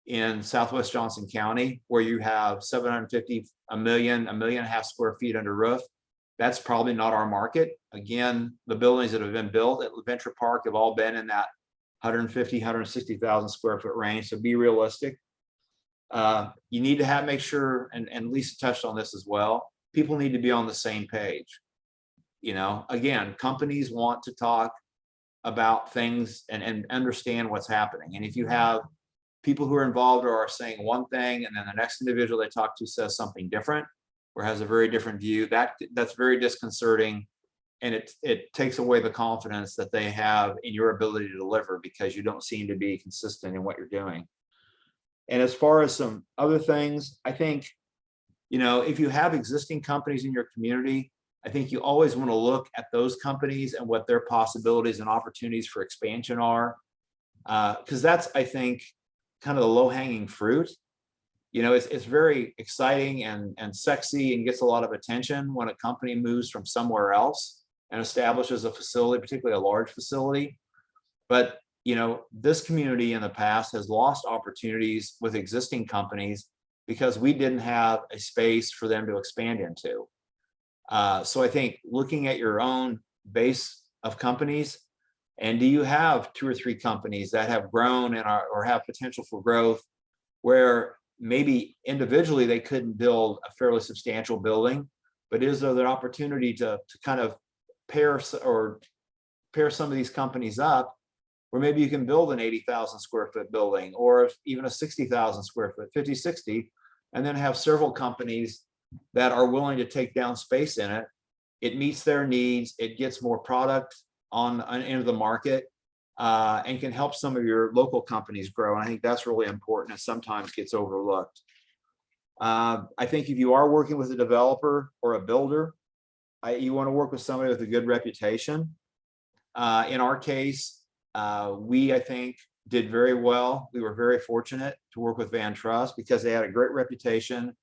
Speaker 2: in Southwest Johnson County, where you have 750, a million and a half square feet under roof. That's probably not our market. Again, the buildings that have been built at Venture Park have all been in that 150, 160,000 square foot range. So be realistic. You need to make sure, and Lisa touched on this as well, people need to be on the same page. You know, again, companies want to talk about things and understand what's happening. And if you have people who are involved or are saying one thing, and then the next individual they talk to says something different or has a very different view, that's very disconcerting. And it takes away the confidence that they have in your ability to deliver, because you don't seem to be consistent in what you're doing. And as far as some other things, I think, you know, if you have existing companies in your community, I think you always want to look at those companies and what their possibilities and opportunities for expansion are. Because that's, I think, kind of the low-hanging fruit. You know, it's very exciting and sexy and gets a lot of attention when a company moves from somewhere else and establishes a facility, particularly a large facility. But, you know, this community in the past has lost opportunities with existing companies because we didn't have a space for them to expand into. So I think looking at your own base of companies, and do you have 2 or 3 companies that have grown and or have potential for growth, where maybe individually they couldn't build a fairly substantial building, but is there an opportunity to kind of pair some of these companies up, where maybe you can build an 80,000 square foot building, or even a 60,000 square foot, 50, 60, and then have several companies that are willing to take down space in it. It meets their needs, it gets more product into the market, and can help some of your local companies grow. And I think that's really important and sometimes gets overlooked. I think if you are working with a developer or a builder, you want to work with somebody with a good reputation. In our case, we, I think, did very well. We were very fortunate to work with Van Trust because they had a great reputation.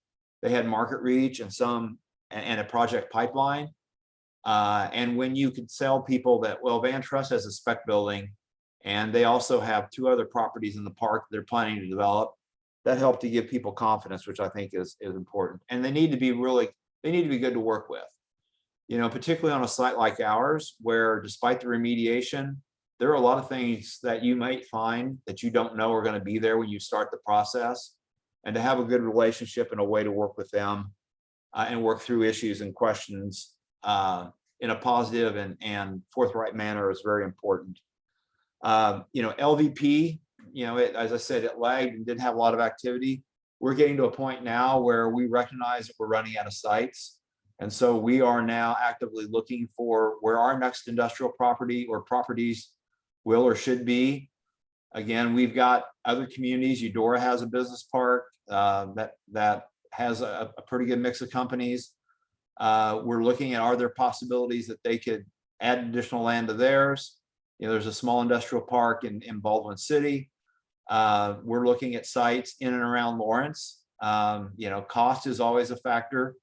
Speaker 2: They had market reach and a project pipeline. And when you could sell people that, well, Van Trust has a spec building and they also have 2 other properties in the park they're planning to develop, that helped to give people confidence, which I think is important. And they need to be good to work with. You know, particularly on a site like ours, where despite the remediation, there are a lot of things that you might find that you don't know are going to be there when you start the process. And to have a good relationship and a way to work with them and work through issues and questions in a positive and forthright manner is very important. You know, LVP, you know, as I said, it lagged and didn't have a lot of activity. We're getting to a point now where we recognize that we're running out of sites. And so we are now actively looking for where our next industrial property or properties will or should be. Again, we've got other communities. Eudora has a business park that has a pretty good mix of companies. We're looking at, are there possibilities that they could add additional land to theirs? You know, there's a small industrial park in Baldwin City. We're looking at sites in and around Lawrence. You know, cost is always a factor.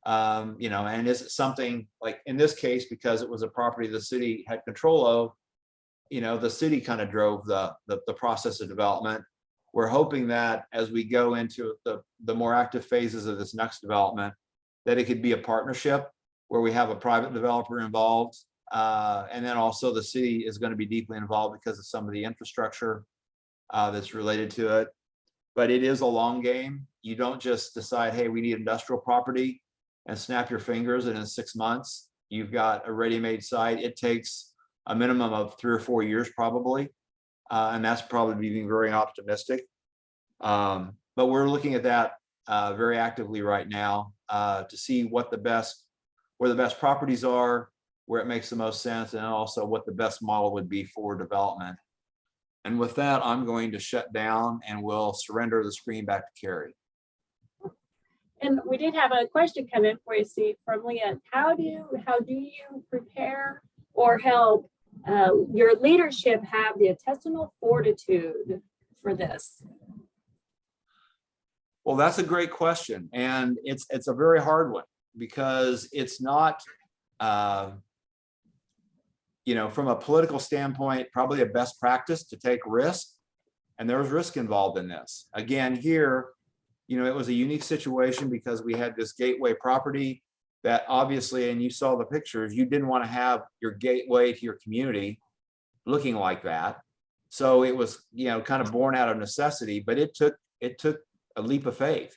Speaker 2: You know, and is it something like in this case, because it was a property the city had control of, you know, the city kind of drove the process of development. We're hoping that as we go into the more active phases of this next development, that it could be a partnership where we have a private developer involved. And then also the city is going to be deeply involved because of some of the infrastructure that's related to it. But it is a long game. You don't just decide, hey, we need industrial property and snap your fingers, and in 6 months, you've got a ready-made site. It takes a minimum of 3 or 4 years probably. And that's probably being very optimistic. But we're looking at that very actively right now to see where the best properties are, where it makes the most sense, and also what the best model would be for development. And with that, I'm going to shut down and we'll surrender the screen back to Carrie.
Speaker 1: And we did have a question come in for you, Steve, from Leah. How do you prepare or help your leadership have the intestinal fortitude for this?
Speaker 2: Well, that's a great question. And it's a very hard one because it's not you know, from a political standpoint, probably a best practice to take risk. And there was risk involved in this. Again, here, you know, it was a unique situation because we had this gateway property that obviously, and you saw the pictures, you didn't want to have your gateway to your community looking like that. So it was, you know, kind of born out of necessity, but it took a leap of faith.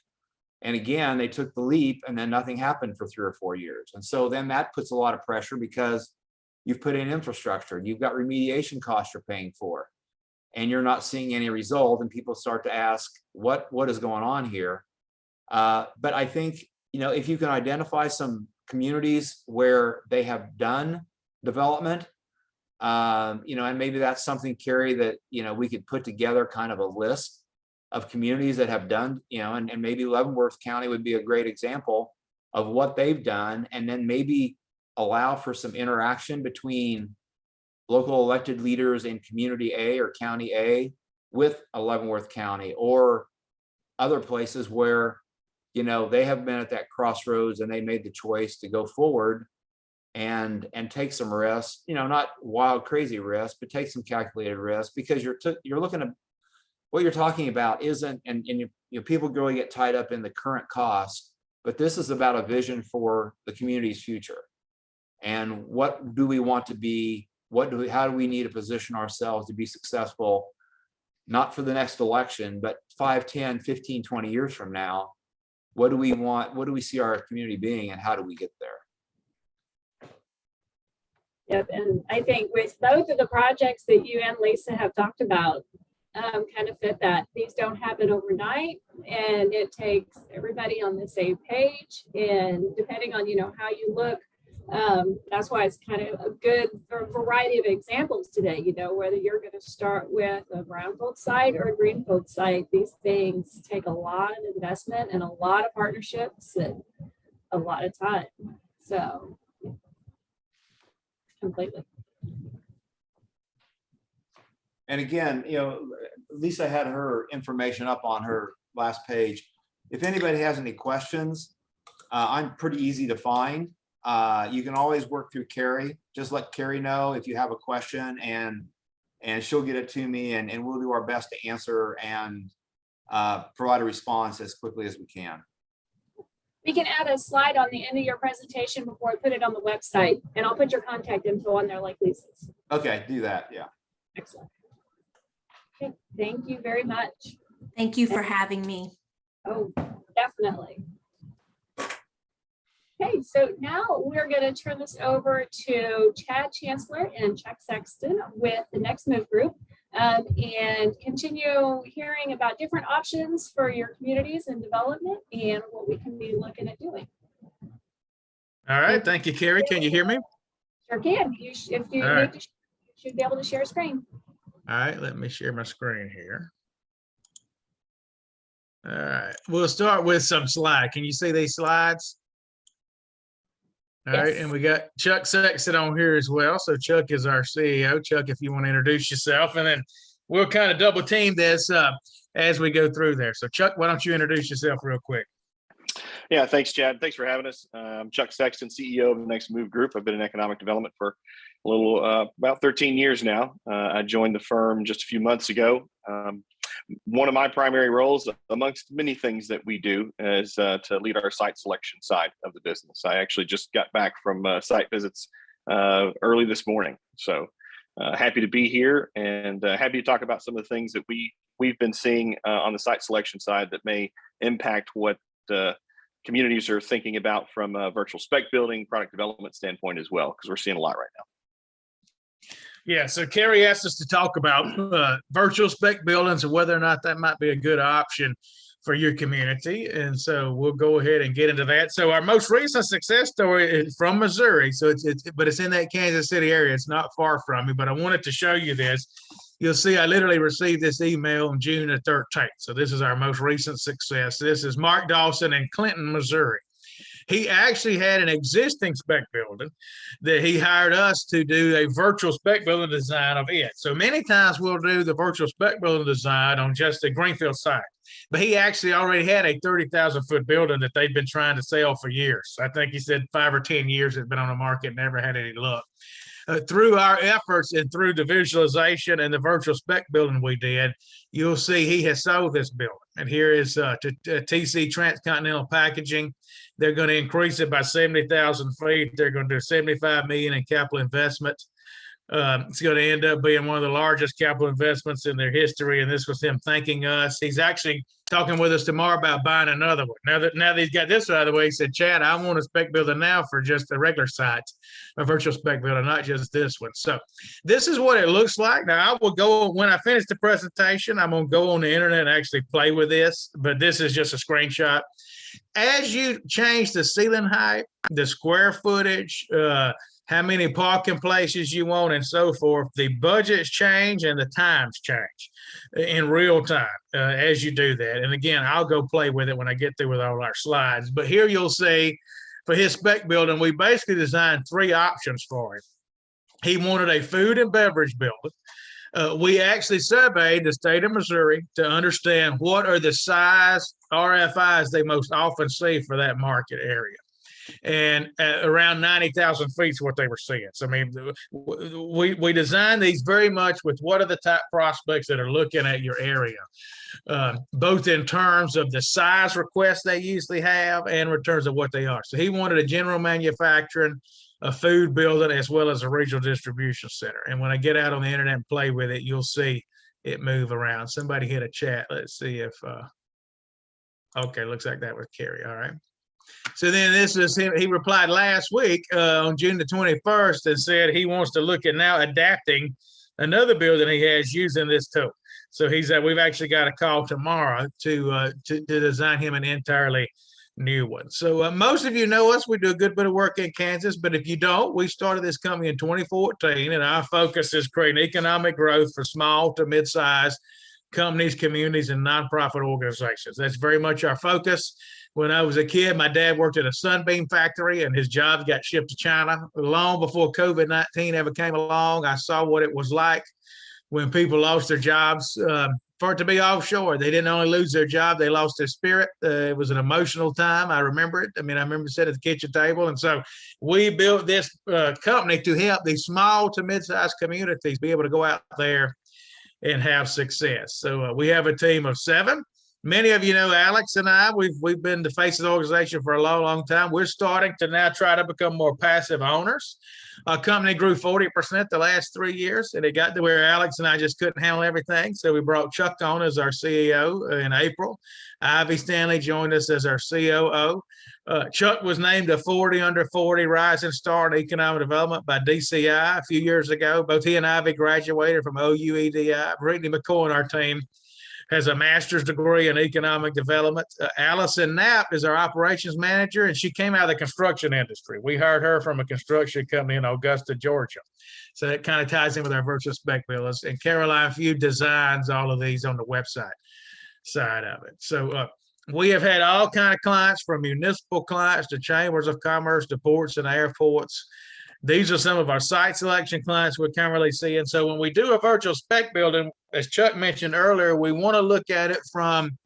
Speaker 2: And again, they took the leap and then nothing happened for 3 or 4 years. And so then that puts a lot of pressure because you've put in infrastructure, you've got remediation costs you're paying for, and you're not seeing any result. And people start to ask, what is going on here? But I think, you know, if you can identify some communities where they have done development, you know, and maybe that's something, Carrie, that, you know, we could put together kind of a list of communities that have done, you know, and maybe Leavenworth County would be a great example of what they've done, and then maybe allow for some interaction between local elected leaders in community A or county A with Leavenworth County or other places where, you know, they have been at that crossroads and they made the choice to go forward and take some risks, you know, not wild, crazy risks, but take some calculated risks, because you're looking at what you're talking about isn't, and you know, people really get tied up in the current cost, but this is about a vision for the community's future. And what do we want to be? How do we need to position ourselves to be successful, not for the next election, but 5, 10, 15, 20 years from now? What do we want? What do we see our community being, and how do we get there?
Speaker 1: Yep, and I think with both of the projects that you and Lisa have talked about, kind of fit that. These don't happen overnight, and it takes everybody on the same page. And depending on, you know, how you look, that's why it's kind of a good variety of examples today. You know, whether you're going to start with a brownfield site or a greenfield site, these things take a lot of investment and a lot of partnerships and a lot of time. So, completely.
Speaker 2: And again, you know, Lisa had her information up on her last page. If anybody has any questions, I'm pretty easy to find. You can always work through Carrie. Just let Carrie know if you have a question, and she'll get it to me, and we'll do our best to answer and provide a response as quickly as we can.
Speaker 1: We can add a slide on the end of your presentation before I put it on the website, and I'll put your contact info on there like Lisa's.
Speaker 2: Okay, do that. Yeah.
Speaker 1: Excellent. Okay, thank you very much.
Speaker 3: Thank you for having me.
Speaker 1: Oh, definitely. Okay, so now we're going to turn this over to Chad Chancellor and Chuck Sexton with the Next Move Group, and continue hearing about different options for your communities and development and what we can be looking at doing.
Speaker 4: All right, thank you, Carrie. Can you hear me?
Speaker 1: Sure can. If you
Speaker 4: All
Speaker 1: need
Speaker 4: right.
Speaker 1: to, you should be able to share a screen.
Speaker 4: All right, let me share my screen here. All right, we'll start with some slides. Can you see these slides? All right,
Speaker 1: Yes.
Speaker 4: and we got Chuck Sexton on here as well. So Chuck is our CEO. Chuck, if you want to introduce yourself, and then we'll kind of double team this as we go through there. So Chuck, why don't you introduce yourself real quick?
Speaker 5: Yeah, thanks, Chad. Thanks for having us. I'm Chuck Sexton, CEO of the Next Move Group. I've been in economic development for a little, about 13 years now. I joined the firm just a few months ago. One of my primary roles, amongst many things that we do, is to lead our site selection side of the business. I actually just got back from site visits early this morning. So happy to be here, and happy to talk about some of the things that we've been seeing on the site selection side that may impact what communities are thinking about from a virtual spec building product development standpoint as well, because we're seeing a lot right now.
Speaker 4: Yeah, so Carrie asked us to talk about virtual spec buildings and whether or not that might be a good option for your community. And so we'll go ahead and get into that. So our most recent success story is from Missouri. So but it's in that Kansas City area. It's not far from me, but I wanted to show you this. You'll see I literally received this email on June the 13th. So this is our most recent success. This is Mark Dawson in Clinton, Missouri. He actually had an existing spec building that he hired us to do a virtual spec building design of it. So many times we'll do the virtual spec building design on just a greenfield site. But he actually already had a 30,000 foot building that they've been trying to sell for years. I think he said 5 or 10 years it's been on the market, never had any luck. Through our efforts and through the visualization and the virtual spec building we did, you'll see he has sold this building. And here is to TC Transcontinental Packaging. They're going to increase it by 70,000 feet. They're going to do 75 million in capital investment. It's going to end up being one of the largest capital investments in their history. And this was him thanking us. He's actually talking with us tomorrow about buying another one. Now that he's got this out of the way, he said, Chad, I want a spec builder now for just a regular site, a virtual spec builder, not just this one. So this is what it looks like. Now I will go, when I finish the presentation, I'm going to go on the internet and actually play with this, but this is just a screenshot. As you change the ceiling height, the square footage, how many parking places you want and so forth, the budgets change and the times change in real time as you do that. And again, I'll go play with it when I get through with all our slides. But here you'll see for his spec building, we basically designed 3 options for him. He wanted a food and beverage building. We actually surveyed the state of Missouri to understand what are the size RFIs they most often see for that market area. And around 90,000 feet is what they were seeing. So, I mean, we designed these very much with what are the type prospects that are looking at your area, both in terms of the size requests they usually have and in terms of what they are. So he wanted a general manufacturing, a food building, as well as a regional distribution center. And when I get out on the internet and play with it, you'll see it move around. Somebody hit a chat. Let's see if, okay, looks like that was Carrie. All right. So then this is him. He replied last week on June the 21st and said he wants to look at now adapting another building he has using this tool. So he said, we've actually got a call tomorrow to design him an entirely new one. So most of you know us. We do a good bit of work in Kansas, but if you don't, we started this company in 2014, and our focus is creating economic growth for small to mid-sized companies, communities, and nonprofit organizations. That's very much our focus. When I was a kid, my dad worked at a Sunbeam factory and his jobs got shipped to China. Long before COVID-19 ever came along, I saw what it was like when people lost their jobs for it to be offshore. They didn't only lose their job, they lost their spirit. It was an emotional time. I remember it. I mean, I remember sitting at the kitchen table. And so we built this company to help these small to mid-sized communities be able to go out there and have success. So we have a team of 7. Many of you know Alex and I. We've been the face of the organization for a long, long time. We're starting to now try to become more passive owners. Our company grew 40% the last 3 years, and it got to where Alex and I just couldn't handle everything. So we brought Chuck on as our CEO in April. Ivy Stanley joined us as our COO. Chuck was named a 40 under 40 rising star in economic development by DCI a few years ago. Both he and Ivy graduated from OUEDI. Brittany McCoy on our team has a master's degree in economic development. Allison Knapp is our operations manager, and she came out of the construction industry. We hired her from a construction company in Augusta, Georgia. So that kind of ties in with our virtual spec builders. And Caroline Few designs all of these on the website side of it. So we have had all kind of clients, from municipal clients to chambers of commerce to ports and airports. These are some of our site selection clients we're currently seeing. So when we do a virtual spec building, as Chuck mentioned earlier, we want to look at it from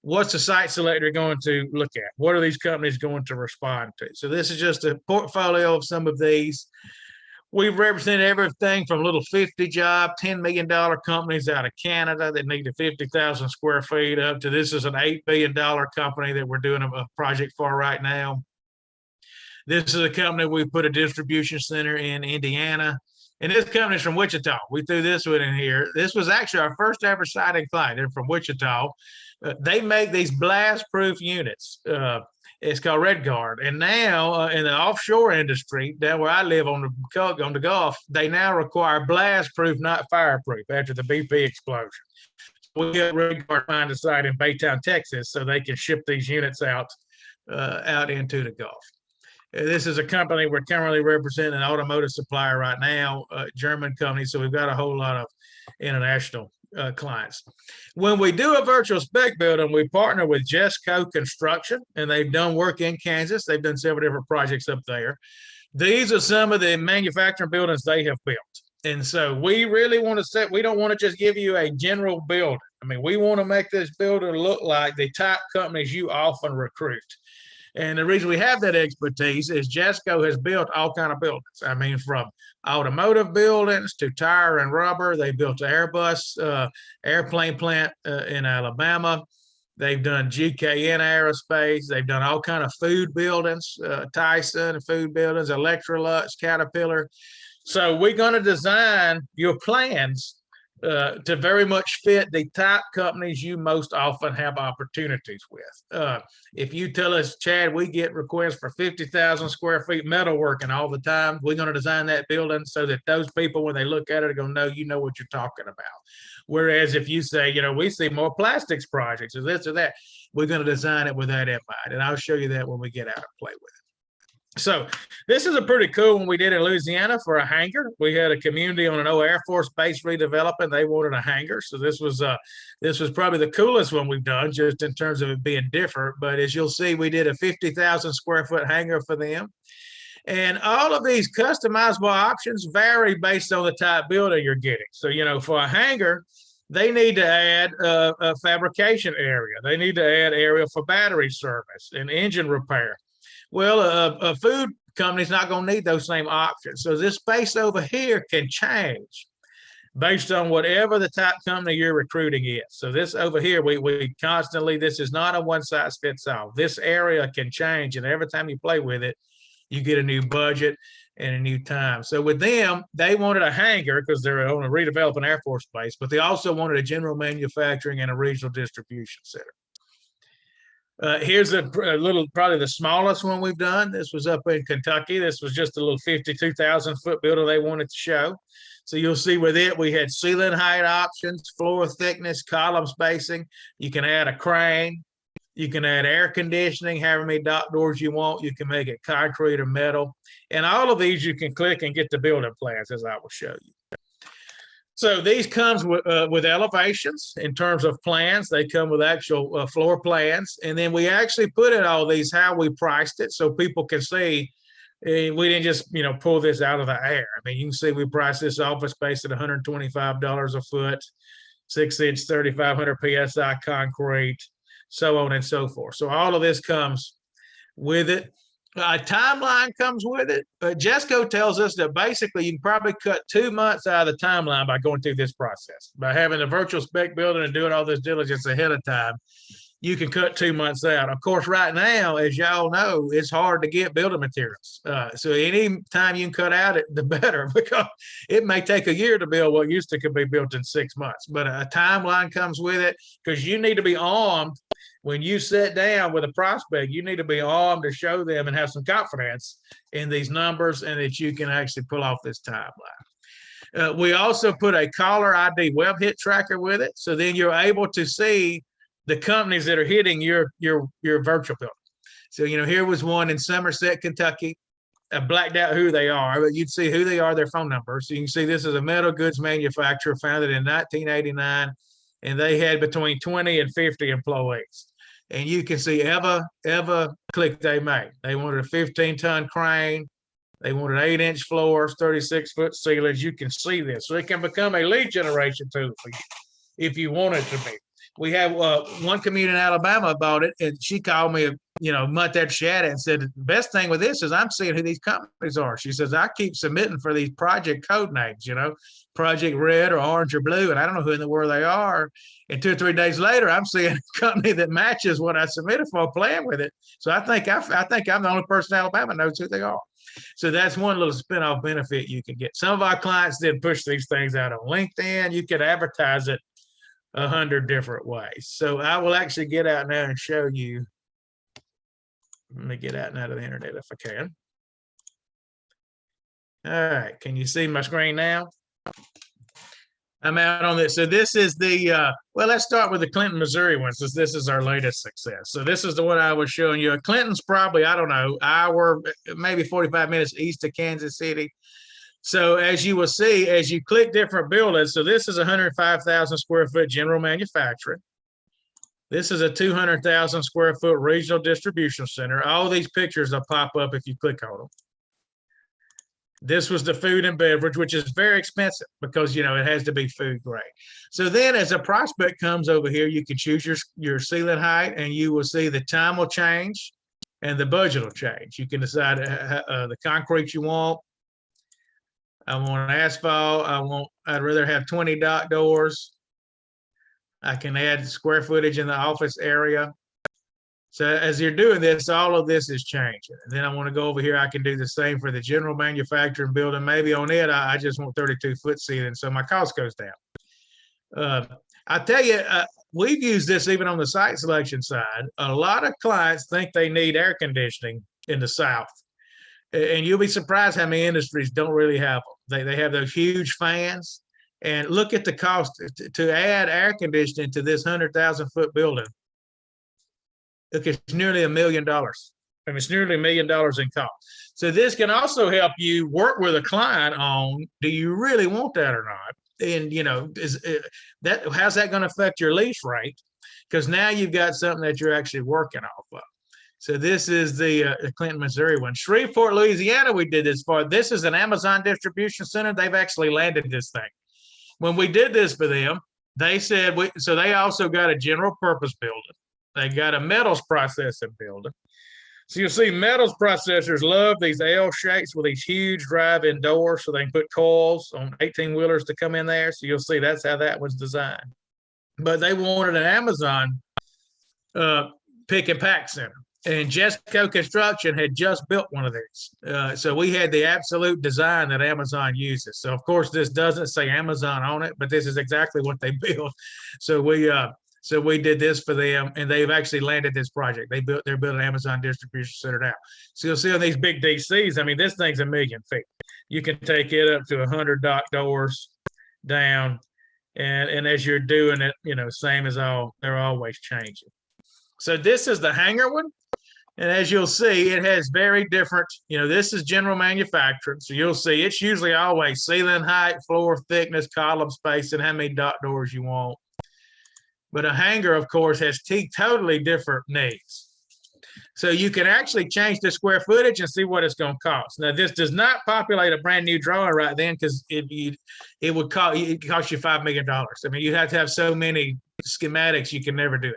Speaker 4: what's the site selector going to look at? What are these companies going to respond to? So this is just a portfolio of some of these. We've represented everything from little 50 job, $10 million companies out of Canada that needed 50,000 square feet up to this is an $8 billion company that we're doing a project for right now. This is a company we put a distribution center in Indiana. And this company is from Wichita. We threw this one in here. This was actually our first ever sighting client. They're from Wichita. They make these blast-proof units. It's called Red Guard. And now in the offshore industry, down where I live on the Gulf, they now require blast-proof, not fireproof, after the BP explosion. We helped Red Guard find a site in Baytown, Texas, so they can ship these units out into the Gulf. This is a company we're currently representing, an automotive supplier right now, German company. So we've got a whole lot of international clients. When we do a virtual spec building, we partner with Jesco Construction, and they've done work in Kansas. They've done several different projects up there. These are some of the manufacturing buildings they have built. And so we really want to set, we don't want to just give you a general building. I mean, we want to make this building look like the type companies you often recruit. And the reason we have that expertise is Jesco has built all kinds of buildings. I mean, from automotive buildings to tire and rubber. They built an Airbus airplane plant in Alabama. They've done GKN Aerospace. They've done all kinds of food buildings, Tyson food buildings, Electrolux, Caterpillar. So we're going to design your plans to very much fit the type companies you most often have opportunities with. If you tell us, Chad, we get requests for 50,000 square feet metalworking all the time, we're going to design that building so that those people, when they look at it, are going to know you know what you're talking about. Whereas if you say, you know, we see more plastics projects or this or that, we're going to design it with that in mind. And I'll show you that when we get out and play with it. So this is a pretty cool one we did in Louisiana for a hangar. We had a community on an old Air Force base redeveloping. They wanted a hangar. So this was probably the coolest one we've done just in terms of it being different. But as you'll see, we did a 50,000 square foot hangar for them. And all of these customizable options vary based on the type building you're getting. So, you know, for a hangar, they need to add a fabrication area. They need to add area for battery service and engine repair. Well, a food company's not going to need those same options. So this space over here can change based on whatever the type company you're recruiting is. So this over here, we constantly, this is not a one size fits all. This area can change, and every time you play with it, you get a new budget and a new time. So with them, they wanted a hangar because they're on a redeveloping Air Force base, but they also wanted a general manufacturing and a regional distribution center. Here's a little, probably the smallest one we've done. This was up in Kentucky. This was just a little 52,000 foot building they wanted to show. So you'll see with it, we had ceiling height options, floor thickness, column spacing. You can add a crane. You can add air conditioning, however many dock doors you want. You can make it concrete or metal. And all of these you can click and get the building plans, as I will show you. So these comes with elevations in terms of plans. They come with actual floor plans. And then we actually put in all these how we priced it so people can see. We didn't just, you know, pull this out of the air. I mean, you can see we priced this office space at $125 a foot, 6-inch, 3,500 PSI concrete, so on and so forth. So all of this comes with it. A timeline comes with it. Jesco tells us that basically you can probably cut 2 months out of the timeline by going through this process. By having a virtual spec building and doing all this diligence ahead of time, you can cut 2 months out. Of course, right now, as y'all know, it's hard to get building materials. So any time you can cut out it, the better, because it may take a year to build what used to could be built in 6 months. But a timeline comes with it because you need to be armed. When you sit down with a prospect, you need to be armed to show them and have some confidence in these numbers and that you can actually pull off this timeline. We also put a caller ID web hit tracker with it. So then you're able to see the companies that are hitting your virtual building. So, you know, here was one in Somerset, Kentucky. I blacked out who they are, but you'd see who they are, their phone number. So you can see this is a metal goods manufacturer founded in 1989, and they had between 20 and 50 employees. And you can see every click they made. They wanted a 15-ton crane. They wanted 8-inch floors, 36-foot ceilings. You can see this. So it can become a lead generation tool for you if you want it to be. We have one community in Alabama bought it, and she called me, a month after she had it and said, the best thing with this is I'm seeing who these companies are. She says, I keep submitting for these project code names, Project Red or Orange or Blue, and I don't know who in the world they are. And 2 or 3 days later, I'm seeing a company that matches what I submitted for, playing with it. So I think I'm the only person in Alabama knows who they are. So that's one little spinoff benefit you can get. Some of our clients did push these things out on LinkedIn. You could advertise it 100 different ways. So I will actually get out now and show you. Let me get out now to the internet if I can. All right, can you see my screen now? I'm out on this. So this is the, let's start with the Clinton, Missouri one, since this is our latest success. So this is the one I was showing you. Clinton's probably, I don't know, hour, maybe 45 minutes east of Kansas City. So as you will see, as you click different buildings, so this is 105,000 square foot general manufacturing. This is a 200,000 square foot regional distribution center. All these pictures will pop up if you click on them. This was the food and beverage, which is very expensive because, you know, it has to be food grade. So then as a prospect comes over here, you can choose your ceiling height, and you will see the time will change and the budget will change. You can decide the concrete you want. I want asphalt. I'd rather have 20 dock doors. I can add square footage in the office area. So as you're doing this, all of this is changing. And then I want to go over here. I can do the same for the general manufacturing building. Maybe on it, I just want 32-foot ceiling, so my cost goes down. I tell you, we've used this even on the site selection side. A lot of clients think they need air conditioning in the South. And you'll be surprised how many industries don't really have them. They have those huge fans. And look at the cost to add air conditioning to this 100,000-foot building. Look, it's nearly $1 million. I mean, it's nearly $1 million in cost. So this can also help you work with a client on, do you really want that or not? And, you know, how's that going to affect your lease rate? Because now you've got something that you're actually working off of. So this is the Clinton, Missouri one. Shreveport, Louisiana, we did this for. This is an Amazon distribution center. They've actually landed this thing. When we did this for them, they said, so they also got a general purpose building. They got a metals processing building. So you'll see metals processors love these L shapes with these huge drive-in doors so they can put coils on 18-wheelers to come in there. So you'll see that's how that was designed. But they wanted an Amazon pick and pack center. And Jesco Construction had just built one of these. So we had the absolute design that Amazon uses. So of course, this doesn't say Amazon on it, but this is exactly what they built. So we did this for them, and they've actually landed this project. They're building an Amazon distribution center now. So you'll see on these big DCs, I mean, this thing's 1 million feet. You can take it up to 100 dock doors down. And as you're doing it, you know, same as they're always changing. So this is the hangar one. And as you'll see, it has very different, you know, this is general manufacturing. So you'll see it's usually always ceiling height, floor thickness, column space, and how many dock doors you want. But a hangar, of course, has totally different needs. So you can actually change the square footage and see what it's going to cost. Now, this does not populate a brand new drawing right then because it would cost you $5 million. I mean, you have to have so many schematics, you can never do it.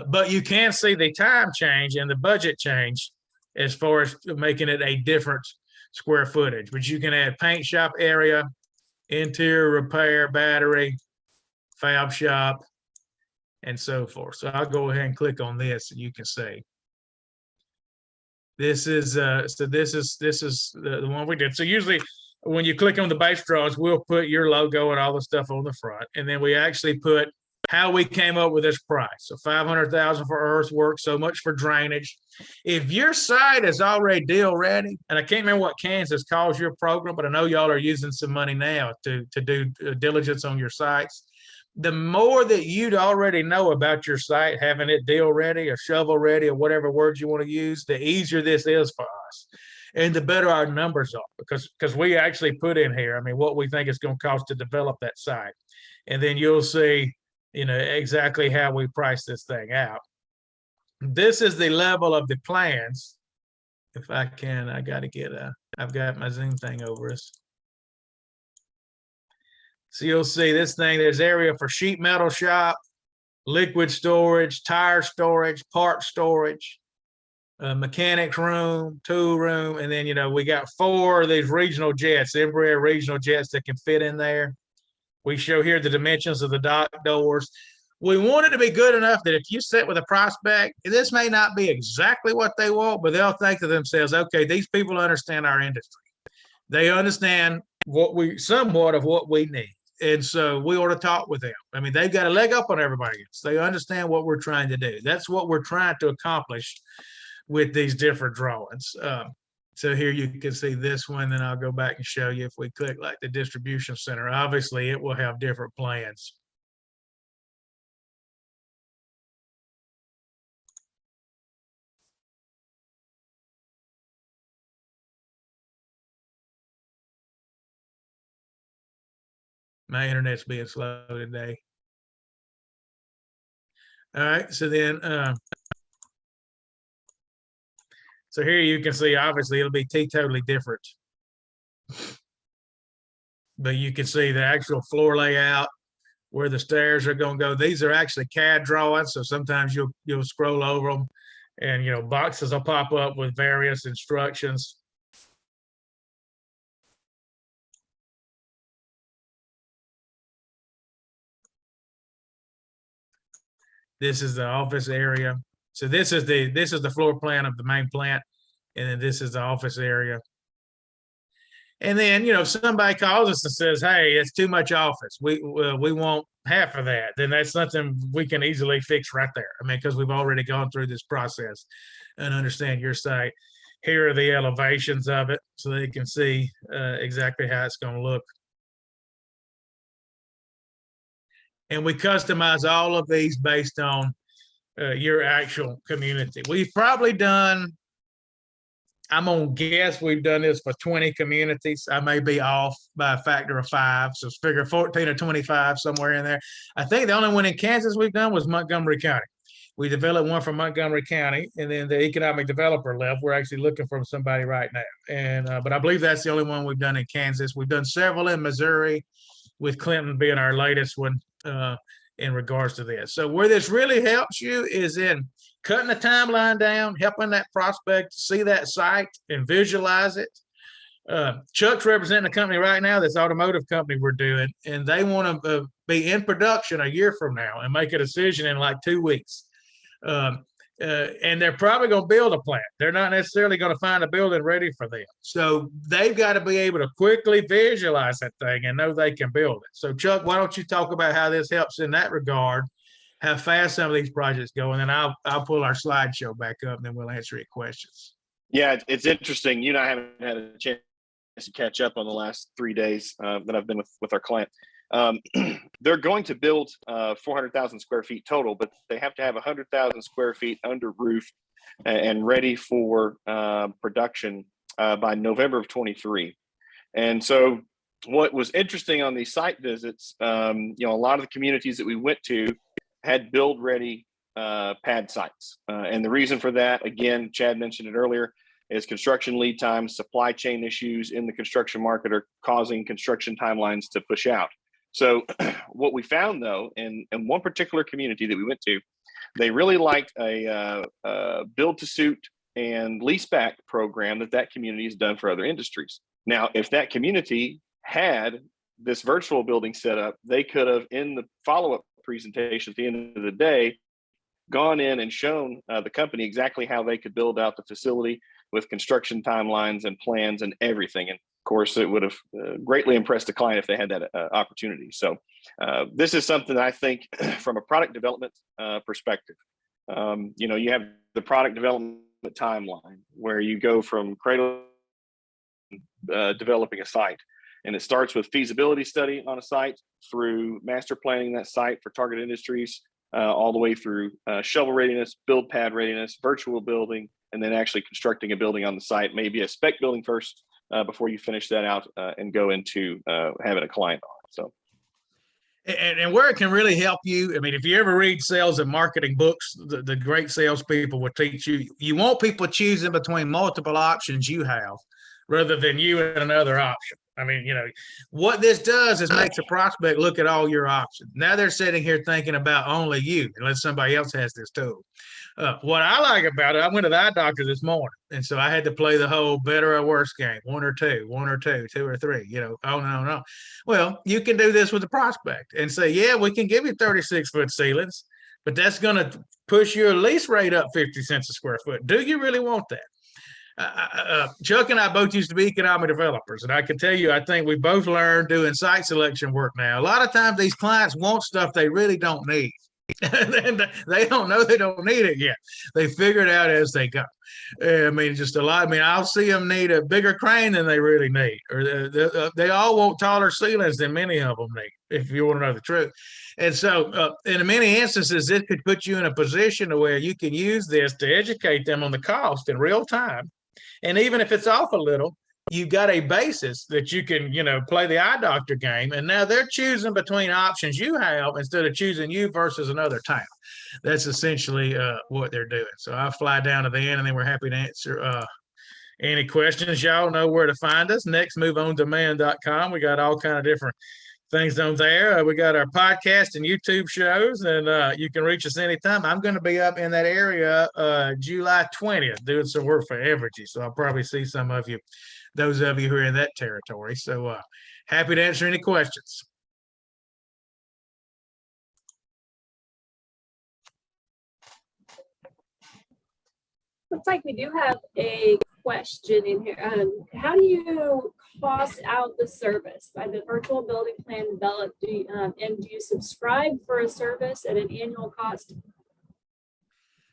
Speaker 4: But you can see the time change and the budget change as far as making it a different square footage. But you can add paint shop area, interior repair, battery, fab shop, and so forth. So I'll go ahead and click on this, and you can see. This is the one we did. So usually when you click on the base draws, we'll put your logo and all the stuff on the front, and then we actually put how we came up with this price. So $500,000 for earthwork, so much for drainage. If your site is already deal ready, and I can't remember what Kansas calls your program, but I know y'all are using some money now to do diligence on your sites. The more that you'd already know about your site, having it deal ready or shovel ready or whatever words you want to use, the easier this is for us. And the better our numbers are, because we actually put in here, I mean, what we think it's going to cost to develop that site. And then you'll see, you know, exactly how we price this thing out. This is the level of the plans. If I can, I got to get I've got my Zoom thing over us. So you'll see this thing, there's area for sheet metal shop, liquid storage, tire storage, part storage, mechanics room, tool room, and then, you know, we got 4 of these regional jets, Embraer regional jets that can fit in there. We show here the dimensions of the dock doors. We want it to be good enough that if you sit with a prospect, this may not be exactly what they want, but they'll think to themselves, okay, these people understand our industry. They understand somewhat of what we need. And so we ought to talk with them. I mean, they've got a leg up on everybody else. They understand what we're trying to do. That's what we're trying to accomplish with these different drawings. So here you can see this one, then I'll go back and show you if we click like the distribution center. Obviously, it will have different plans. My internet's being slow today. All right, so then, so here you can see, obviously it'll be totally different. But you can see the actual floor layout, where the stairs are going to go. These are actually CAD drawings, so sometimes you'll scroll over them, and boxes will pop up with various instructions. This is the office area. So this is the floor plan of the main plant, and then this is the office area. And then, if somebody calls us and says, "Hey, it's too much office. We want half of that," then that's something we can easily fix right there. I mean, because we've already gone through this process and understand your site. Here are the elevations of it, so they can see exactly how it's going to look. And we customize all of these based on your actual community. We've probably done, I'm gonna guess we've done this for 20 communities. I may be off by a factor of 5, so figure 14 or 25, somewhere in there. I think the only one in Kansas we've done was Montgomery County. We developed one for Montgomery County, and then the economic developer left. We're actually looking for somebody right now, and but I believe that's the only one we've done in Kansas. We've done several in Missouri, with Clinton being our latest one in regards to this. So where this really helps you is in cutting the timeline down, helping that prospect see that site and visualize it. Chuck's representing a company right now, this automotive company we're doing, and they want to be in production a year from now and make a decision in like 2 weeks. And they're probably going to build a plant. They're not necessarily going to find a building ready for them. So they've got to be able to quickly visualize that thing and know they can build it. So Chuck, why don't you talk about how this helps in that regard, how fast some of these projects go, and then I'll pull our slideshow back up, and then we'll answer your questions.
Speaker 5: Yeah, it's interesting. You and I haven't had a chance to catch up on the last 3 days that I've been with our client. They're going to build 400,000 square feet total, but they have to have 100,000 square feet under roof and ready for production by November of 23. And so what was interesting on these site visits, a lot of the communities that we went to had build ready pad sites. And the reason for that, again, Chad mentioned it earlier, is construction lead times, supply chain issues in the construction market are causing construction timelines to push out. So what we found, though, in one particular community that we went to, they really liked a build-to-suit and lease-back program that community has done for other industries. Now, if that community had this virtual building set up, they could have, in the follow-up presentation at the end of the day, gone in and shown the company exactly how they could build out the facility with construction timelines and plans and everything. And of course, it would have greatly impressed the client if they had that opportunity. So this is something that I think from a product development perspective, you have the product development timeline where you go from cradle developing a site. And it starts with feasibility study on a site through master planning that site for target industries, all the way through shovel readiness, build pad readiness, virtual building, and then actually constructing a building on the site, maybe a spec building first before you finish that out and go into having a client on it. So.
Speaker 4: And where it can really help you, I mean, if you ever read sales and marketing books, the great salespeople will teach you, you want people choosing between multiple options you have rather than you and another option. I mean, what this does is makes a prospect look at all your options. Now they're sitting here thinking about only you, unless somebody else has this tool. What I like about it, I went to the eye doctor this morning, and so I had to play the whole better or worse game, 1 or 2, 1 or 2, 2 or 3, oh, no. Well, you can do this with the prospect and say, yeah, we can give you 36-foot ceilings, but that's going to push your lease rate up 50 cents a square foot. Do you really want that? Chuck and I both used to be economic developers, and I can tell you, I think we both learned doing site selection work now. A lot of times these clients want stuff they really don't need. And they don't know they don't need it yet. They figure it out as they go. I mean, just a lot. I mean, I'll see them need a bigger crane than they really need, or they all want taller ceilings than many of them need, if you want to know the truth. And so in many instances, it could put you in a position to where you can use this to educate them on the cost in real time. And even if it's off a little, you got a basis that you can, play the eye doctor game. And now they're choosing between options you have instead of choosing you versus another town. That's essentially what they're doing. So I'll fly down to the end, and then we're happy to answer any questions. Y'all know where to find us. nextmoveondemand.com. We got all kind of different things on there. We got our podcast and YouTube shows, and you can reach us anytime. I'm going to be up in that area July 20th doing some work for Evergy. So I'll probably see some of you, those of you who are in that territory. So happy to answer any questions.
Speaker 1: Looks like we do have a question in here. How do you cost out the service by the virtual building plan developed? And do you subscribe for a service at an annual cost?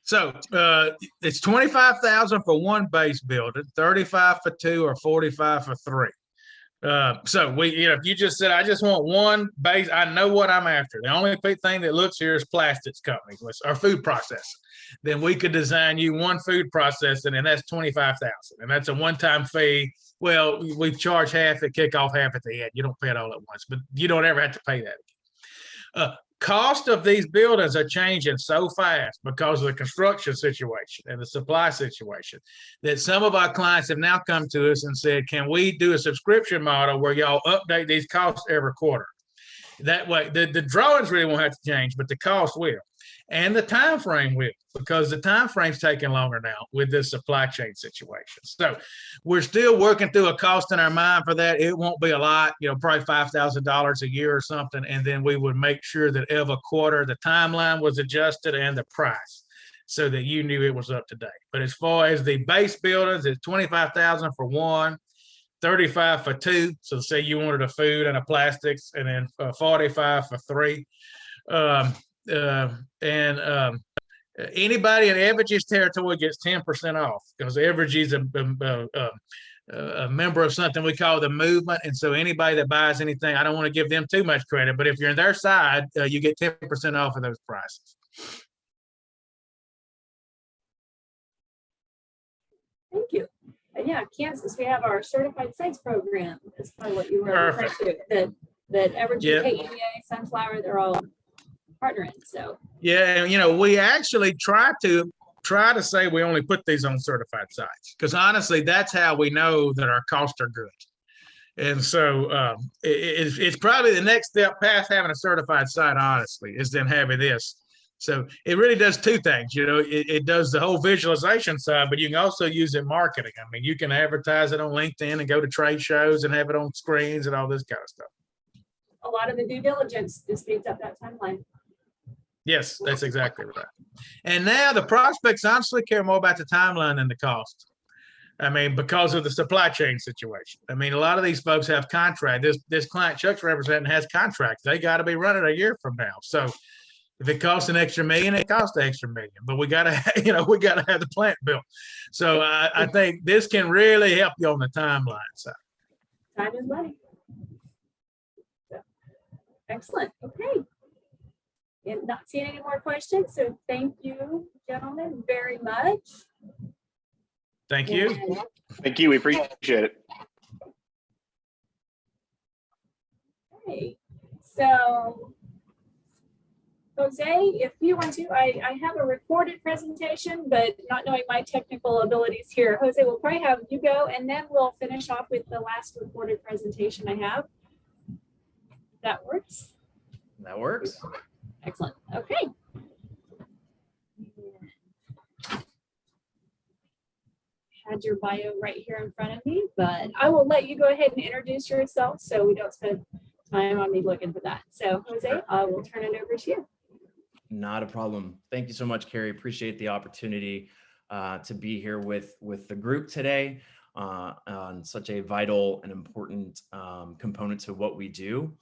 Speaker 4: So it's $25,000 for one base building, $35,000 for two, or $45,000 for three. So if you just said, I just want one base, I know what I'm after. The only thing that looks here is plastics companies or food processing. Then we could design you one food processing, and that's $25,000, and that's a one-time fee. Well, we charge half at kickoff, half at the end. You don't pay it all at once, but you don't ever have to pay that again. Cost of these buildings are changing so fast because of the construction situation and the supply situation that some of our clients have now come to us and said, can we do a subscription model where y'all update these costs every quarter? That way, the drawings really won't have to change, but the cost will. And the time frame will, because the time frame's taking longer now with this supply chain situation. So we're still working through a cost in our mind for that. It won't be a lot, probably $5,000 a year or something. And then we would make sure that every quarter the timeline was adjusted and the price so that you knew it was up to date. But as far as the base buildings, it's $25,000 for one, $35,000 for two. So say you wanted a food and a plastics, and then $45,000 for three. Anybody in Evergy's territory gets 10% off because Evergy's a member of something we call the movement. And so anybody that buys anything, I don't want to give them too much credit, but if you're on their side, you get 10% off of those prices.
Speaker 1: Thank you. And yeah, Kansas, we have our certified sites program. That's probably what you were referring to. That Evergy, KEA, Sunflower, they're all partnering. So
Speaker 4: yeah, we actually try to say we only put these on certified sites because honestly, that's how we know that our costs are good. And so it's probably the next step past having a certified site, honestly, is then having this. So it really does two things. It does the whole visualization side, but you can also use it in marketing. I mean, you can advertise it on LinkedIn and go to trade shows and have it on screens and all this kind of stuff.
Speaker 1: A lot of the due diligence just speeds up that timeline.
Speaker 4: Yes, that's exactly right. And now the prospects honestly care more about the timeline than the cost. I mean, because of the supply chain situation. I mean, a lot of these folks have contract. This client Chuck's representing has contracts. They got to be running a year from now. So if it costs an extra million, it costs an extra million. But we got to, we got to have the plant built. So I think this can really help you on the timeline side.
Speaker 1: Time is money. So, excellent. Okay. And not seeing any more questions. So thank you, gentlemen, very much.
Speaker 4: Thank you.
Speaker 5: Thank you. We appreciate it.
Speaker 1: Okay. So Jose, if you want to, I have a recorded presentation, but not knowing my technical abilities here, Jose, we'll probably have you go, and then we'll finish off with the last recorded presentation I have. That works?
Speaker 6: That works.
Speaker 1: Excellent. Okay. Had your bio right here in front of me, but I will let you go ahead and introduce yourself so we don't spend time on me looking for that. So Jose, I will turn it over to you.
Speaker 6: Not a problem. Thank you so much, Carrie. Appreciate the opportunity to be here with the group today on such a vital and important component to what we do.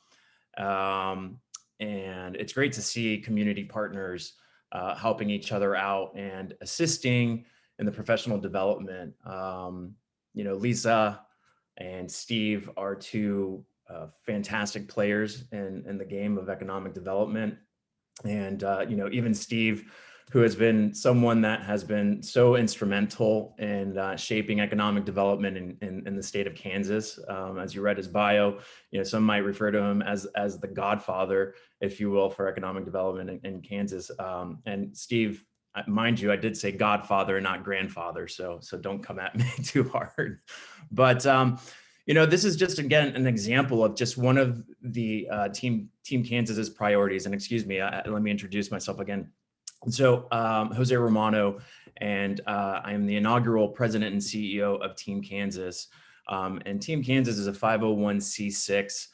Speaker 6: And it's great to see community partners helping each other out and assisting in the professional development. Lisa and Steve are two fantastic players in the game of economic development. And, even Steve who has been someone that has been so instrumental in shaping economic development in the state of Kansas. As you read his bio, some might refer to him as the godfather, if you will, for economic development in Kansas. And Steve, mind you, I did say godfather and not grandfather, so don't come at me too hard. But this is just, again, an example of just one of the Team Kansas's priorities. And excuse me, let me introduce myself again. So Jose Romano, and I am the inaugural president and CEO of Team Kansas. And Team Kansas is a 501c6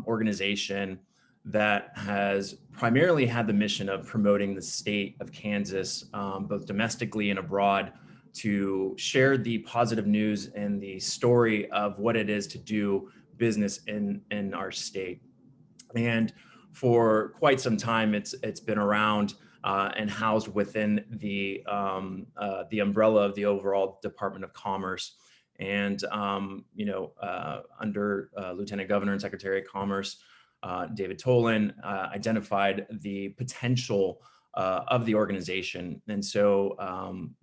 Speaker 6: organization that has primarily had the mission of promoting the state of Kansas, both domestically and abroad, to share the positive news and the story of what it is to do business in our state. And for quite some time, it's been around and housed within the umbrella of the overall Department of Commerce. And under Lieutenant Governor and Secretary of Commerce David Tolan identified the potential of the organization. And so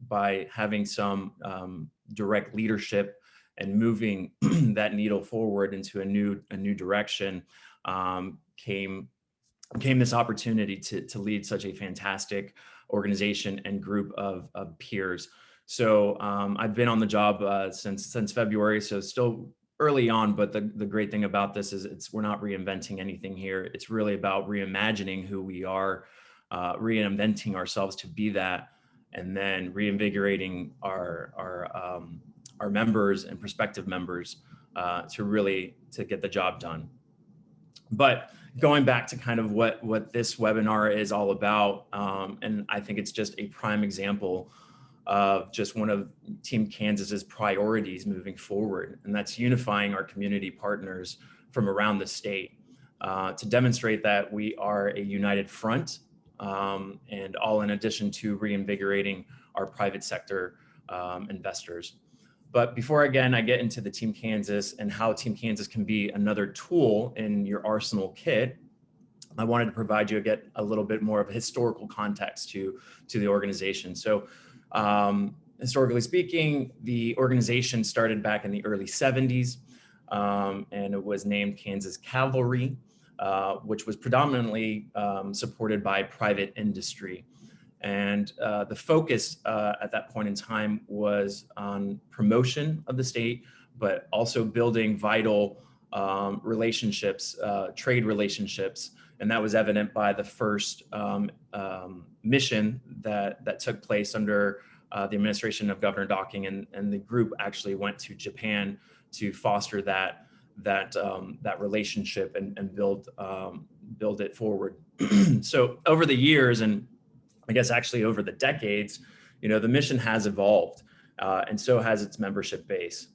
Speaker 6: by having some direct leadership and moving that needle forward into a new direction, came this opportunity to lead such a fantastic organization and group of peers. So I've been on the job since February, so still early on, but the great thing about this is we're not reinventing anything here. It's really about reimagining who we are, reinventing ourselves to be that, and then reinvigorating our members and prospective members to get the job done. But going back to kind of what this webinar is all about, and I think it's just a prime example of just one of Team Kansas's priorities moving forward, and that's unifying our community partners from around the state to demonstrate that we are a united front, and all in addition to reinvigorating our private sector investors. But before, again, I get into the Team Kansas and how Team Kansas can be another tool in your arsenal kit, I wanted to provide you a little bit more of a historical context to the organization. So historically speaking, the organization started back in the early 70s, and it was named Kansas Cavalry, which was predominantly supported by private industry. And the focus at that point in time was on promotion of the state, but also building vital relationships, trade relationships. And that was evident by the first mission that took place under the administration of Governor Docking, and the group actually went to Japan to foster that relationship and build it forward. So over the years, and I guess actually over the decades, the mission has evolved, and so has its membership base.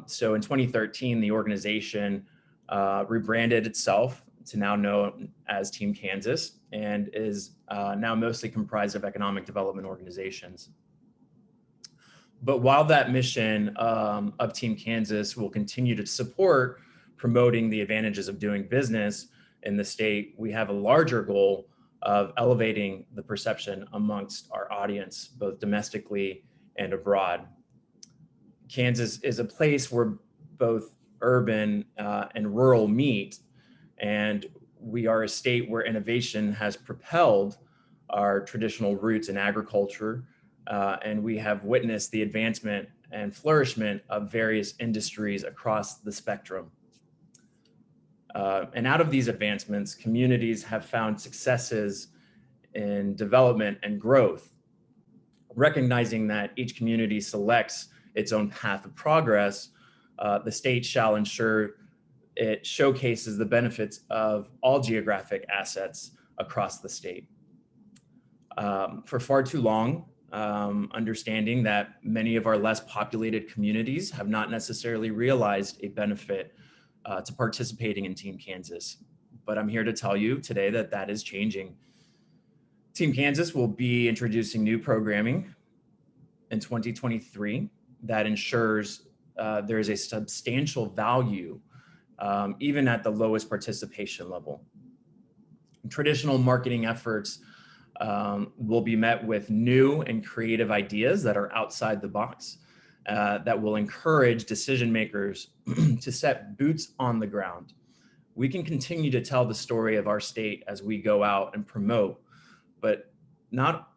Speaker 6: So in 2013, the organization rebranded itself to now known as Team Kansas, and is now mostly comprised of economic development organizations. But while that mission of Team Kansas will continue to support promoting the advantages of doing business in the state, we have a larger goal of elevating the perception amongst our audience, both domestically and abroad. Kansas is a place where both urban and rural meet, and we are a state where innovation has propelled our traditional roots in agriculture, and we have witnessed the advancement and flourishment of various industries across the spectrum. And out of these advancements, communities have found successes in development and growth, recognizing that each community selects its own path of progress. The state shall ensure it showcases the benefits of all geographic assets across the state. For far too long, understanding that many of our less populated communities have not necessarily realized a benefit to participating in Team Kansas. But I'm here to tell you today that is changing. Team Kansas will be introducing new programming in 2023 that ensures there is a substantial value even at the lowest participation level. Traditional marketing efforts will be met with new and creative ideas that are outside the box, that will encourage decision makers to set boots on the ground. We can continue to tell the story of our state as we go out and promote, but not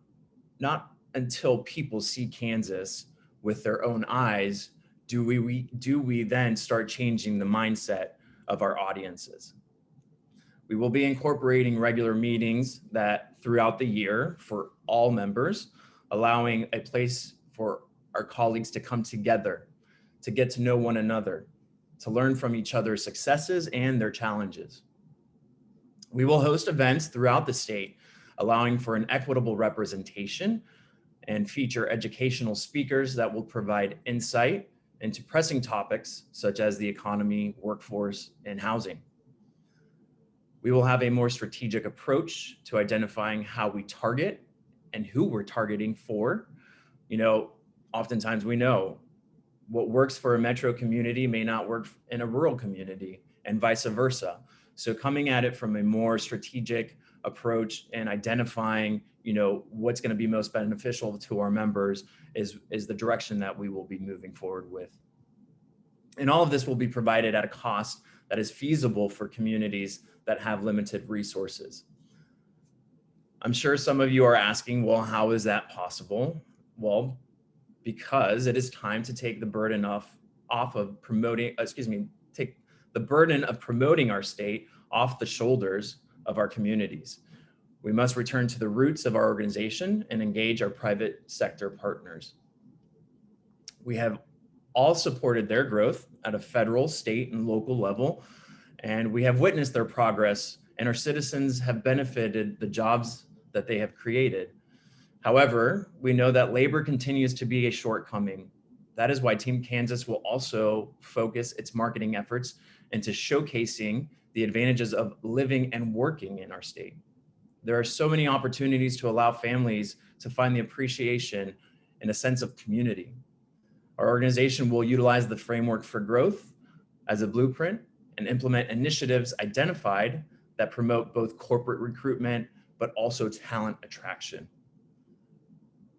Speaker 6: until people see Kansas with their own eyes do we then start changing the mindset of our audiences. We will be incorporating regular meetings that throughout the year for all members, allowing a place for our colleagues to come together, to get to know one another, to learn from each other's successes and their challenges. We will host events throughout the state, allowing for an equitable representation and feature educational speakers that will provide insight into pressing topics such as the economy, workforce, and housing. We will have a more strategic approach to identifying how we target and who we're targeting for. Oftentimes we know what works for a metro community may not work in a rural community, and vice versa. So coming at it from a more strategic approach and identifying, what's going to be most beneficial to our members is the direction that we will be moving forward with. And all of this will be provided at a cost that is feasible for communities that have limited resources. I'm sure some of you are asking, well, how is that possible? Well, because it is time to take the burden take the burden of promoting our state off the shoulders of our communities. We must return to the roots of our organization and engage our private sector partners. We have all supported their growth at a federal, state, and local level, and we have witnessed their progress, and our citizens have benefited the jobs that they have created. However, we know that labor continues to be a shortcoming. That is why Team Kansas will also focus its marketing efforts into showcasing the advantages of living and working in our state. There are so many opportunities to allow families to find the appreciation and a sense of community. Our organization will utilize the framework for growth as a blueprint and implement initiatives identified that promote both corporate recruitment, but also talent attraction.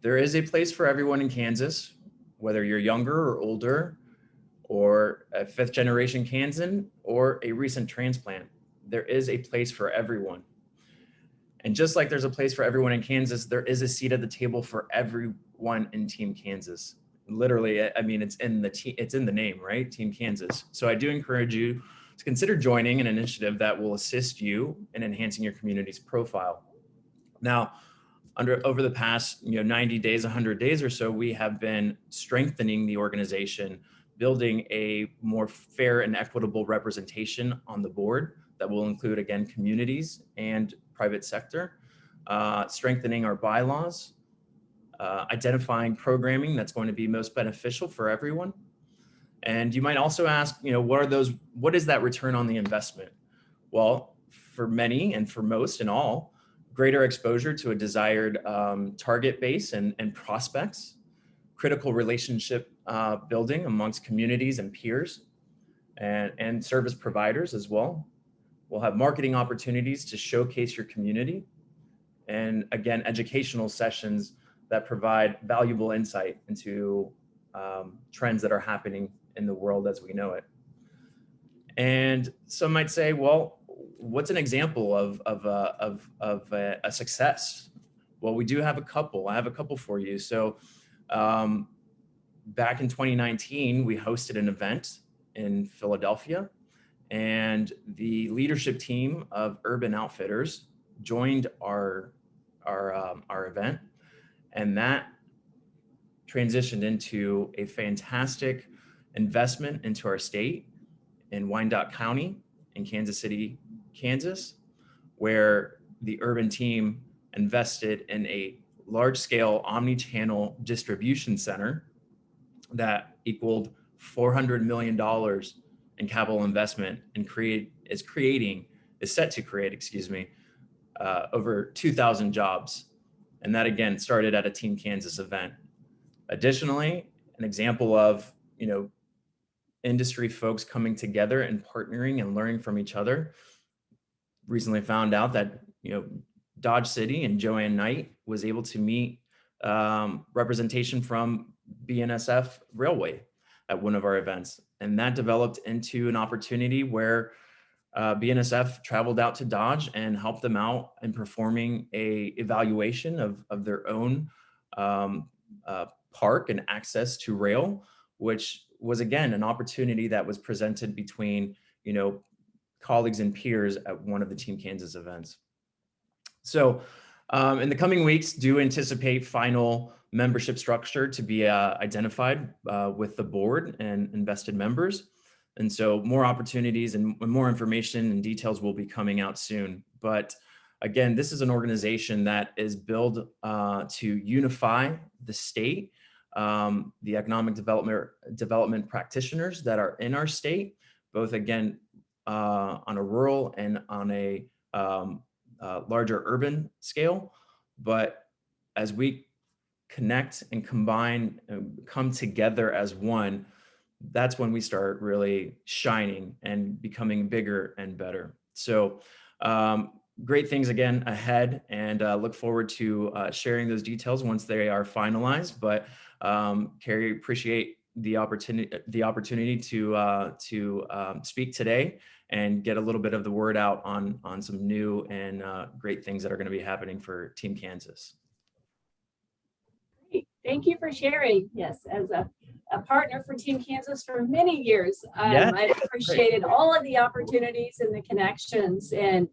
Speaker 6: There is a place for everyone in Kansas, whether you're younger or older, or a fifth generation Kansan, or a recent transplant. There is a place for everyone. And just like there's a place for everyone in Kansas, there is a seat at the table for everyone in Team Kansas. Literally, I mean, it's in the name, right? Team Kansas. So I do encourage you to consider joining an initiative that will assist you in enhancing your community's profile. Now, over the past 90 days, 100 days or so, we have been strengthening the organization, building a more fair and equitable representation on the board that will include, again, communities and private sector, strengthening our bylaws, identifying programming that's going to be most beneficial for everyone. And you might also ask, what is that return on the investment? Well, for many and for most and all, greater exposure to a desired target base and prospects, critical relationship building amongst communities and peers, and service providers as well. We'll have marketing opportunities to showcase your community, and again, educational sessions that provide valuable insight into trends that are happening in the world as we know it. And some might say, well, what's an example of a success? Well, we do have a couple. I have a couple for you. So back in 2019, we hosted an event in Philadelphia, and the leadership team of Urban Outfitters joined our event, and that transitioned into a fantastic investment into our state in Wyandotte County in Kansas City, Kansas, where the Urban team invested in a large-scale omni-channel distribution center that equaled $400 million in capital investment and is set to create, over 2,000 jobs. And that again started at a Team Kansas event. Additionally, an example of, industry folks coming together and partnering and learning from each other. Recently found out that, Dodge City and Joanne Knight was able to meet representation from BNSF Railway at one of our events. And that developed into an opportunity where BNSF traveled out to Dodge and helped them out in performing a evaluation of their own park and access to rail, which was again an opportunity that was presented between, you know, colleagues and peers at one of the Team Kansas events. So in the coming weeks, do anticipate final membership structure to be identified with the board and invested members. And so more opportunities and more information and details will be coming out soon. But again, this is an organization that is built to unify the state, the economic development practitioners that are in our state, both again on a rural and on a larger urban scale. But as we connect and combine and come together as one, that's when we start really shining and becoming bigger and better. So great things again ahead, and look forward to sharing those details once they are finalized. But Carrie, appreciate the opportunity to speak today and get a little bit of the word out on some new and great things that are going to be happening for Team Kansas.
Speaker 1: Great. Thank you for sharing. Yes, as a partner for Team Kansas for many years, I've appreciated all of the opportunities and the connections, and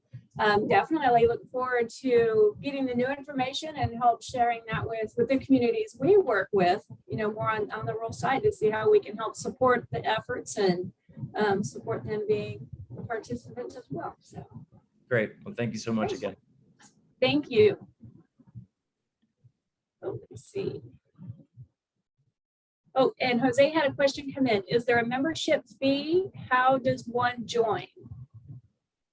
Speaker 1: definitely look forward to getting the new information and help sharing that with the communities we work with, you know, more on the rural side, to see how we can help support the efforts and support them being participants as well. So
Speaker 6: great. Well, thank you so much again.
Speaker 1: Thank you. Oh, let's see. Oh, and Jose had a question come in. Is there a membership fee? How does one join?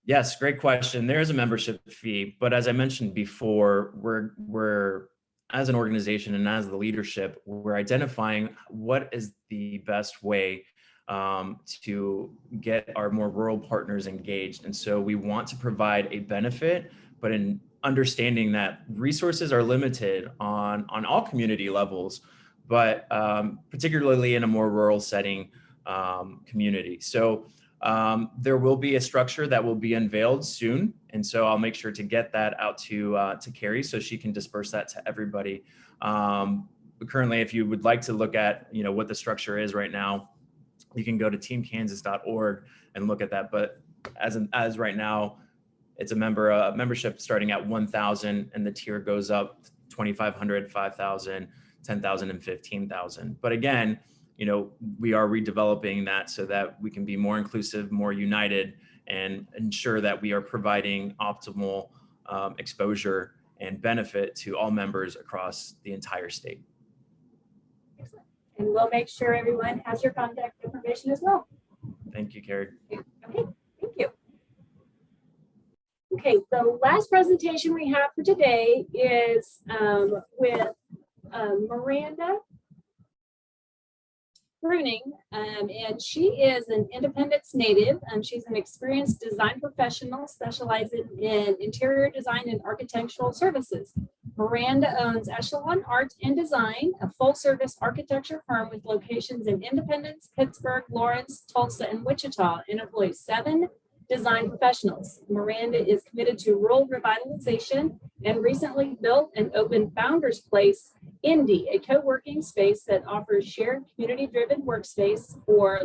Speaker 6: Yes, great question. There is a membership fee, but as I mentioned before, we're as an organization and as the leadership, we're identifying what is the best way to get our more rural partners engaged. And so we want to provide a benefit, but in understanding that resources are limited on all community levels, but particularly in a more rural setting community. So there will be a structure that will be unveiled soon. And so I'll make sure to get that out to Carrie so she can disperse that to everybody. Currently, if you would like to look at, you know, what the structure is right now, you can go to teamkansas.org and look at that. But as right now, it's a membership starting at 1,000, and the tier goes up 2,500, 5,000, 10,000, and 15,000. But again, you know, we are redeveloping that so that we can be more inclusive, more united, and ensure that we are providing optimal exposure and benefit to all members across the entire state.
Speaker 1: Excellent. And we'll make sure everyone has your contact information as well.
Speaker 6: Thank you, Carrie.
Speaker 1: Okay, thank you. Okay, the last presentation we have for today is with Miranda Pruning, and she is an Independence native. She's an experienced design professional specializing in interior design and architectural services. Miranda owns Echelon Art and Design, a full-service architecture firm with locations in Independence, Pittsburgh, Lawrence, Tulsa, and Wichita, and employs 7 design professionals. Miranda is committed to rural revitalization and recently built and opened Founders Place Indy, a co-working space that offers shared community-driven workspace for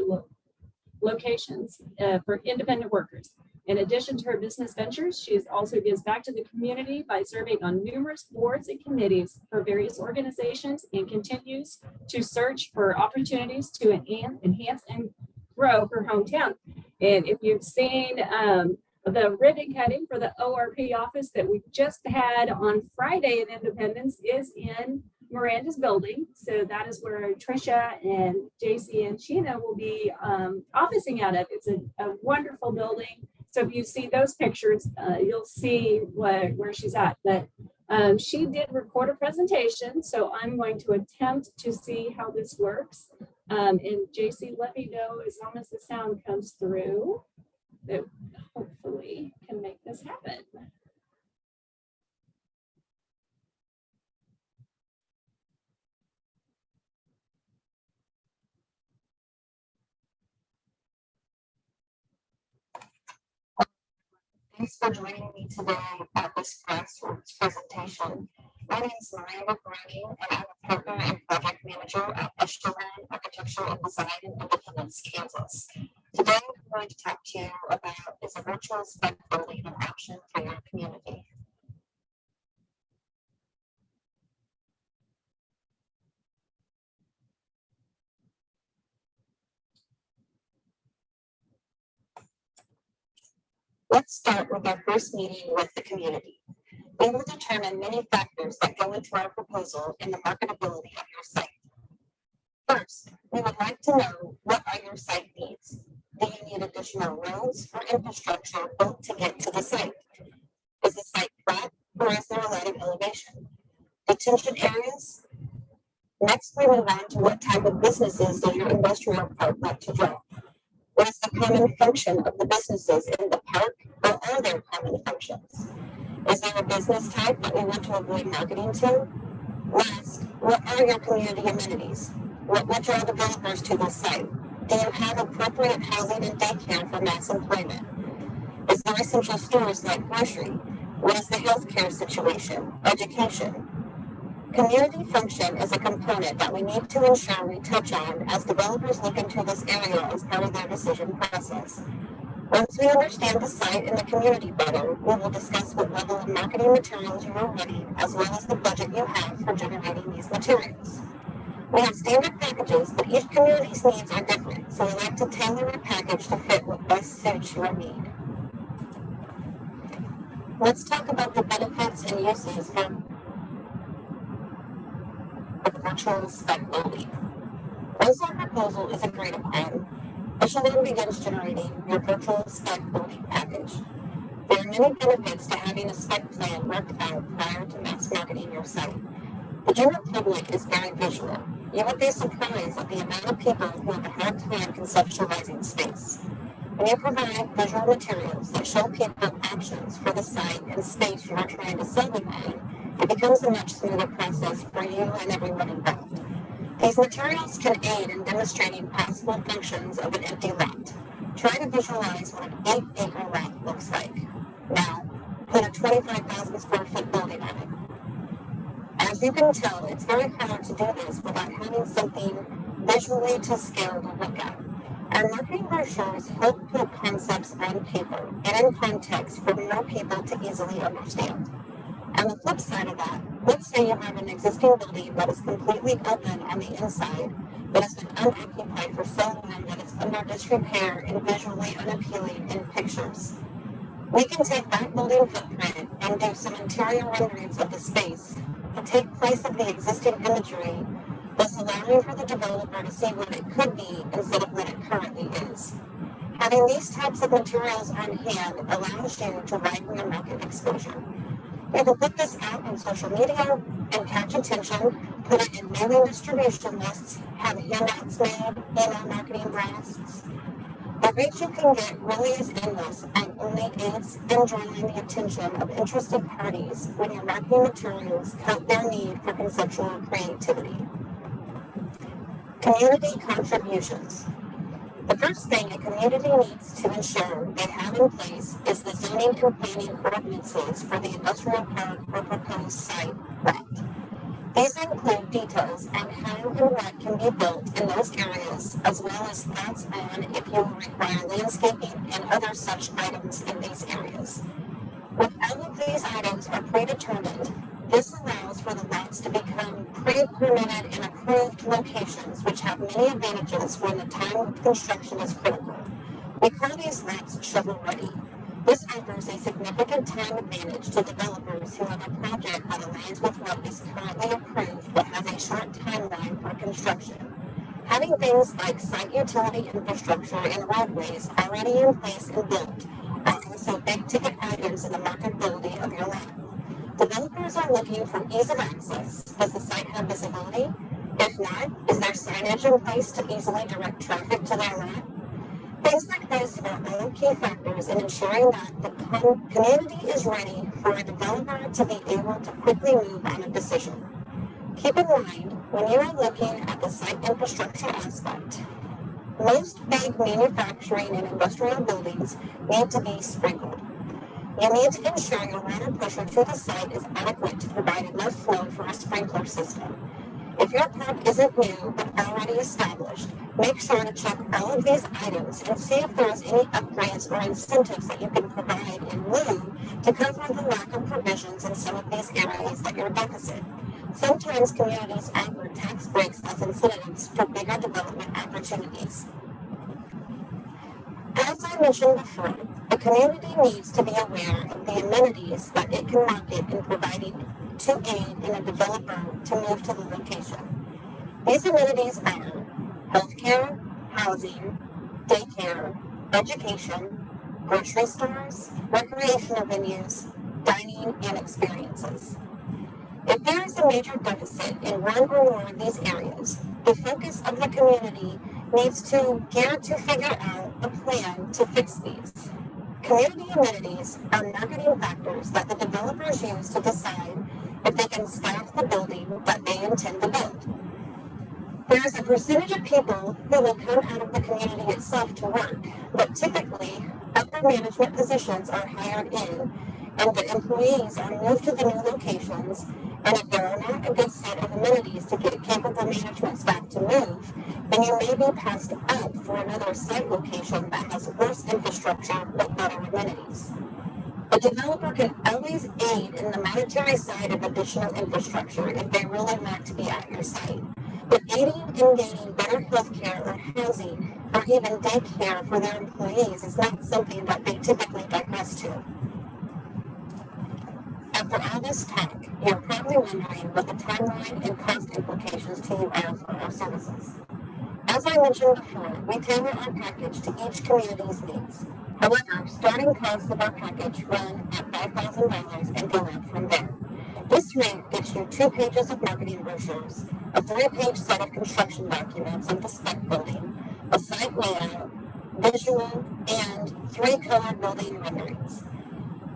Speaker 1: locations for independent workers. In addition to her business ventures, she also gives back to the community by serving on numerous boards and committees for various organizations, and continues to search for opportunities to enhance and grow her hometown. And if you've seen the ribbon cutting for the ORP office that we just had on Friday in Independence is in Miranda's building. So that is where Trisha and JC and Sheena will be officing out of. It's a wonderful building. So if you see those pictures, you'll see where she's at. But she did record a presentation, so I'm going to attempt to see how this works. And JC, let me know as long as the sound comes through that hopefully can make this happen.
Speaker 7: Thanks for joining me today at this Grassroots presentation. My name is Miranda Pruning, and I'm a partner and project manager at Echelon Architecture and Design in Independence, Kansas. Today, I'm going to talk to you about is a virtual spec building an option for your community. Let's start with our first meeting with the community. We will determine many factors that go into our proposal and the marketability of your site. First, we would like to know what are your site needs. Do you need additional roads or infrastructure built to get to the site? Is the site flat or is there a lot of elevation? Detention areas? Next, we move on to what type of businesses does your industrial park want to draw? What is the common function of the businesses in the park, or are there common functions? Is there a business type that we want to avoid marketing to? Last, what are your community amenities? What will draw developers to this site? Do you have appropriate housing and daycare for mass employment? Is there essential stores like grocery? What is the healthcare situation? Education? Community function is a component that we need to ensure we touch on as developers look into this area as part of their decision process. Once we understand the site and the community better, we will discuss what level of marketing materials you are running, as well as the budget you have for generating these materials. We have standard packages, but each community's needs are different, so we like to tailor a package to fit what best suits your need. Let's talk about the benefits and uses for a virtual spec building. Once our proposal is agreed upon, Echelon begins generating your virtual spec building package. There are many benefits to having a spec plan worked out prior to mass marketing your site. The general public is very visual. You would be surprised at the amount of people who have a hard time conceptualizing space. When you provide visual materials that show people options for the site and space you are trying to sell them on, it becomes a much smoother process for you and everyone involved. These materials can aid in demonstrating possible functions of an empty lot. Try to visualize what an 8-acre lot looks like. Now, put a 25,000 square foot building on it. As you can tell, it's very hard to do this without having something visually to scale to look at. Our marketing brochures help put concepts on paper and in context for more people to easily understand. On the flip side of that, let's say you have an existing building that is completely open on the inside, but has been unoccupied for so long that it's under disrepair and visually unappealing in pictures. We can take that building footprint and do some interior renderings of the space to take place of the existing imagery, thus allowing for the developer to see what it could be instead of what it currently is. Having these types of materials on hand allows you to widen your market exposure. You can put this out on social media and catch attention, put it in mailing distribution lists, have handouts made, email marketing blasts. The reach you can get really is endless and only aids in drawing the attention of interested parties when your marketing materials cut their need for conceptual creativity. Community contributions. The first thing a community needs to ensure they have in place is the zoning and planning ordinances for the industrial park or proposed site lot. These include details on how and what can be built in those areas, as well as thoughts on if you will require landscaping and other such items in these areas. When all of these items are predetermined, this allows for the lots to become pre-permitted and approved locations, which have many advantages when the time of construction is critical. We call these lots shovel-ready. This offers a significant time advantage to developers who have a project that aligns with what is currently approved but has a short timeline for construction. Having things like site utility infrastructure and roadways already in place and built are also big ticket items in the marketability of your land. Developers are looking for ease of access. Does the site have visibility? If not, is there signage in place to easily direct traffic to their lot? Things like this are all key factors in ensuring that the community is ready for a developer to be able to quickly move on a decision. Keep in mind, when you are looking at the site infrastructure aspect, most big manufacturing and industrial buildings need to be sprinkled. You need to ensure your water pressure to the site is adequate to provide enough flow for a sprinkler system. If your park isn't new but already established, make sure to check all of these items and see if there's any upgrades or incentives that you can provide in lieu to cover the lack of provisions in some of these areas that you're deficit. Sometimes communities offer tax breaks as incentives for bigger development opportunities. As I mentioned before, the community needs to be aware of the amenities that it can market in providing to aid in a developer to move to the location. These amenities are healthcare, housing, daycare, education, grocery stores, recreational venues, dining, and experiences. If there is a major deficit in one or more of these areas, the focus of the community needs to gear to figure out a plan to fix these. Community amenities are marketing factors that the developers use to decide if they can staff the building that they intend to build. There is a percentage of people who will come out of the community itself to work, but typically upper management positions are hired in, and the employees are moved to the new locations. And if there are not a good set of amenities to get capable management staff to move, then you may be passed up for another site location that has worse infrastructure but better amenities. A developer can always aid in the monetary side of additional infrastructure if they really want to be at your site. But aiding in gaining better health care or housing or even daycare for their employees is not something that they typically digress to. After all this talk, you're probably wondering what the timeline and cost implications to you are for our services. As I mentioned before, we tailor our package to each community's needs. However, starting costs of our package run at $5,000 and go up from there. This rate gets you 2 pages of marketing brochures, a 3-page set of construction documents of the spec building, a site layout, visual, and 3 color building renderings.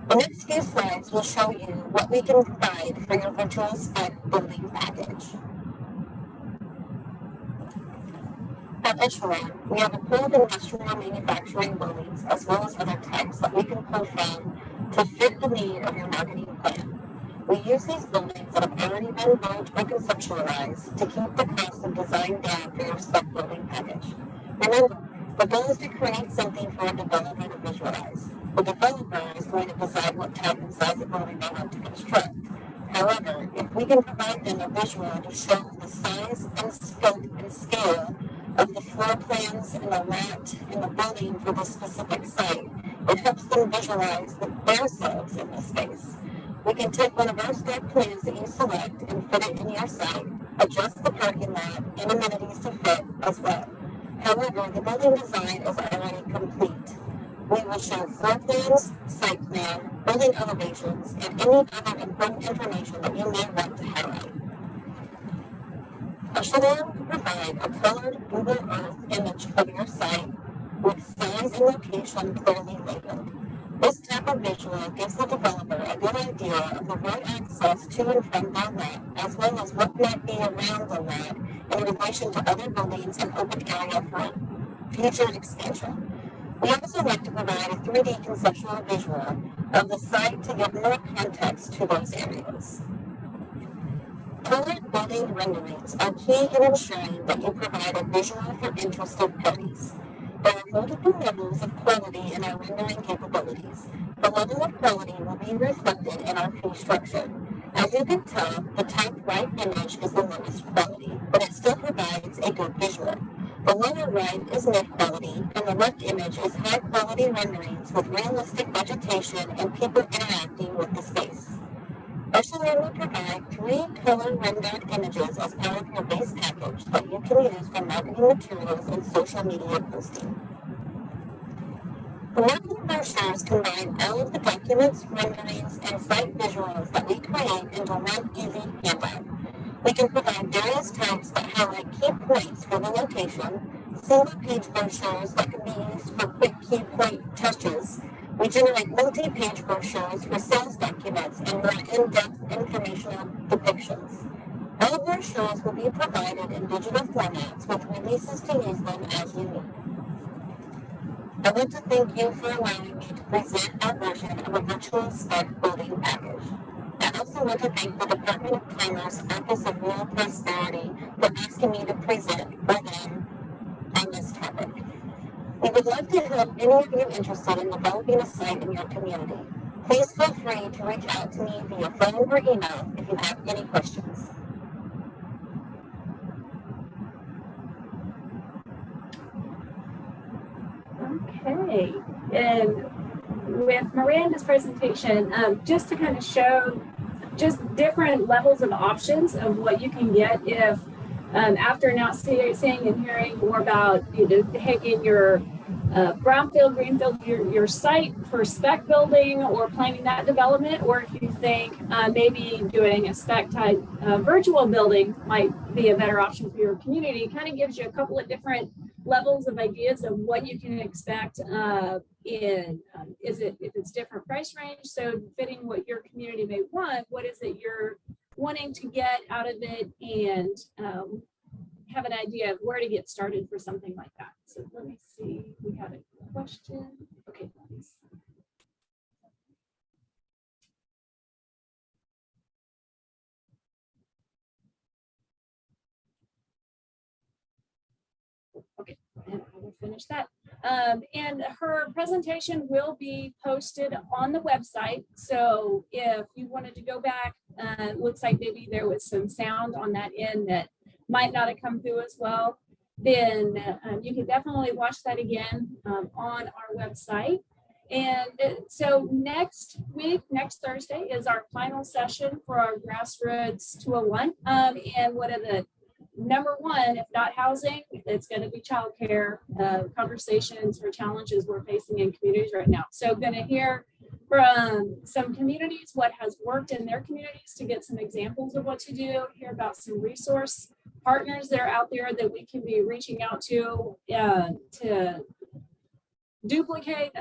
Speaker 7: The next few slides will show you what we can provide for your virtual spec building package. At Echelon, we have a pool of industrial manufacturing buildings as well as other types that we can pull from to fit the need of your marketing plan. We use these buildings that have already been built or conceptualized to keep the cost of design down for your spec building package. Remember, the goal is to create something for a developer to visualize. The developer is going to decide what type and size of building they want to construct. However, if we can provide them a visual to show the size and scope and scale of the floor plans and the lot and the building for the specific site, it helps them visualize themselves in the space. We can take one of our stock plans that you select and fit it in your site, adjust the parking lot and amenities to fit as well. However, the building design is already complete. We will show floor plans, site plan, building elevations, and any other important information that you may want to highlight. Echelon will provide a colored Google Earth image of your site with size and location clearly labeled. This type of visual gives the developer a good idea of the road access to and from their lot, as well as what might be around the lot in relation to other buildings and open area for future expansion. We also like to provide a 3D conceptual visual of the site to give more context to those areas. Colored building renderings are key in ensuring that you provide a visual for interested parties. There are multiple levels of quality in our rendering capabilities. The level of quality will be reflected in our fee structure. As you can tell, the top right image is the lowest quality, but it still provides a good visual. The lower right is mid-quality, and the left image is high-quality renderings with realistic vegetation and people interacting with the space. Echelon will provide 3 color rendered images as part of your base package that you can use for marketing materials and social media posting. The marketing brochures combine all of the documents, renderings, and site visuals that we create into one easy handout. We can provide various types that highlight key points for the location, single-page brochures that can be used for quick key point touches. We generate multi-page brochures for sales documents and more in-depth informational depictions. All brochures will be provided in digital formats with releases to use them as you need. I want to thank you for allowing me to present our version of a virtual spec building package. I also want to thank the Department of Commerce Office of Rural Prosperity for asking me to present for them on this topic. We would love to help any of you interested in developing a site in your community. Please feel free to reach out to me via phone or email if you have any questions.
Speaker 1: Okay, and with Miranda's presentation, just to kind of show just different levels of options of what you can get if after now seeing and hearing more about, you know, taking your brownfield, greenfield, your site for spec building or planning that development, or if you think maybe doing a spec type virtual building might be a better option for your community, it kind of gives you a couple of different levels of ideas of what you can expect if it's different price range, so fitting what your community may want, what is it you're wanting to get out of it, and have an idea of where to get started for something like that. So let me see, we have a question. Okay, thanks. Okay, and I will finish that. And her presentation will be posted on the website. So if you wanted to go back, it looks like maybe there was some sound on that end that might not have come through as well, then you can definitely watch that again on our website. And so next week, next Thursday, is our final session for our Grassroots 201. And one of the number one, if not housing, it's going to be childcare conversations or challenges we're facing in communities right now. So going to hear from some communities what has worked in their communities to get some examples of what to do, hear about some resource partners that are out there that we can be reaching out to duplicate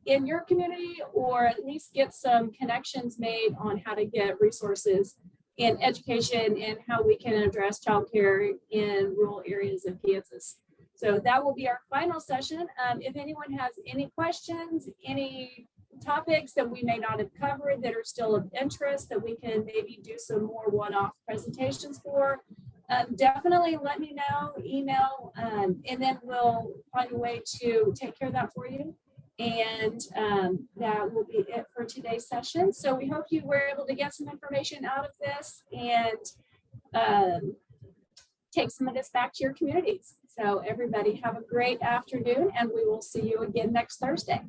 Speaker 1: in your community, or at least get some connections made on how to get resources in education and how we can address childcare in rural areas of Kansas. So that will be our final session. If anyone has any questions, any topics that we may not have covered that are still of interest that we can maybe do some more one-off presentations for, definitely let me know, email, and then we'll find a way to take care of that for you. And that will be it for today's session. So we hope you were able to get some information out of this and take some of this back to your communities. So everybody have a great afternoon, and we will see you again next Thursday.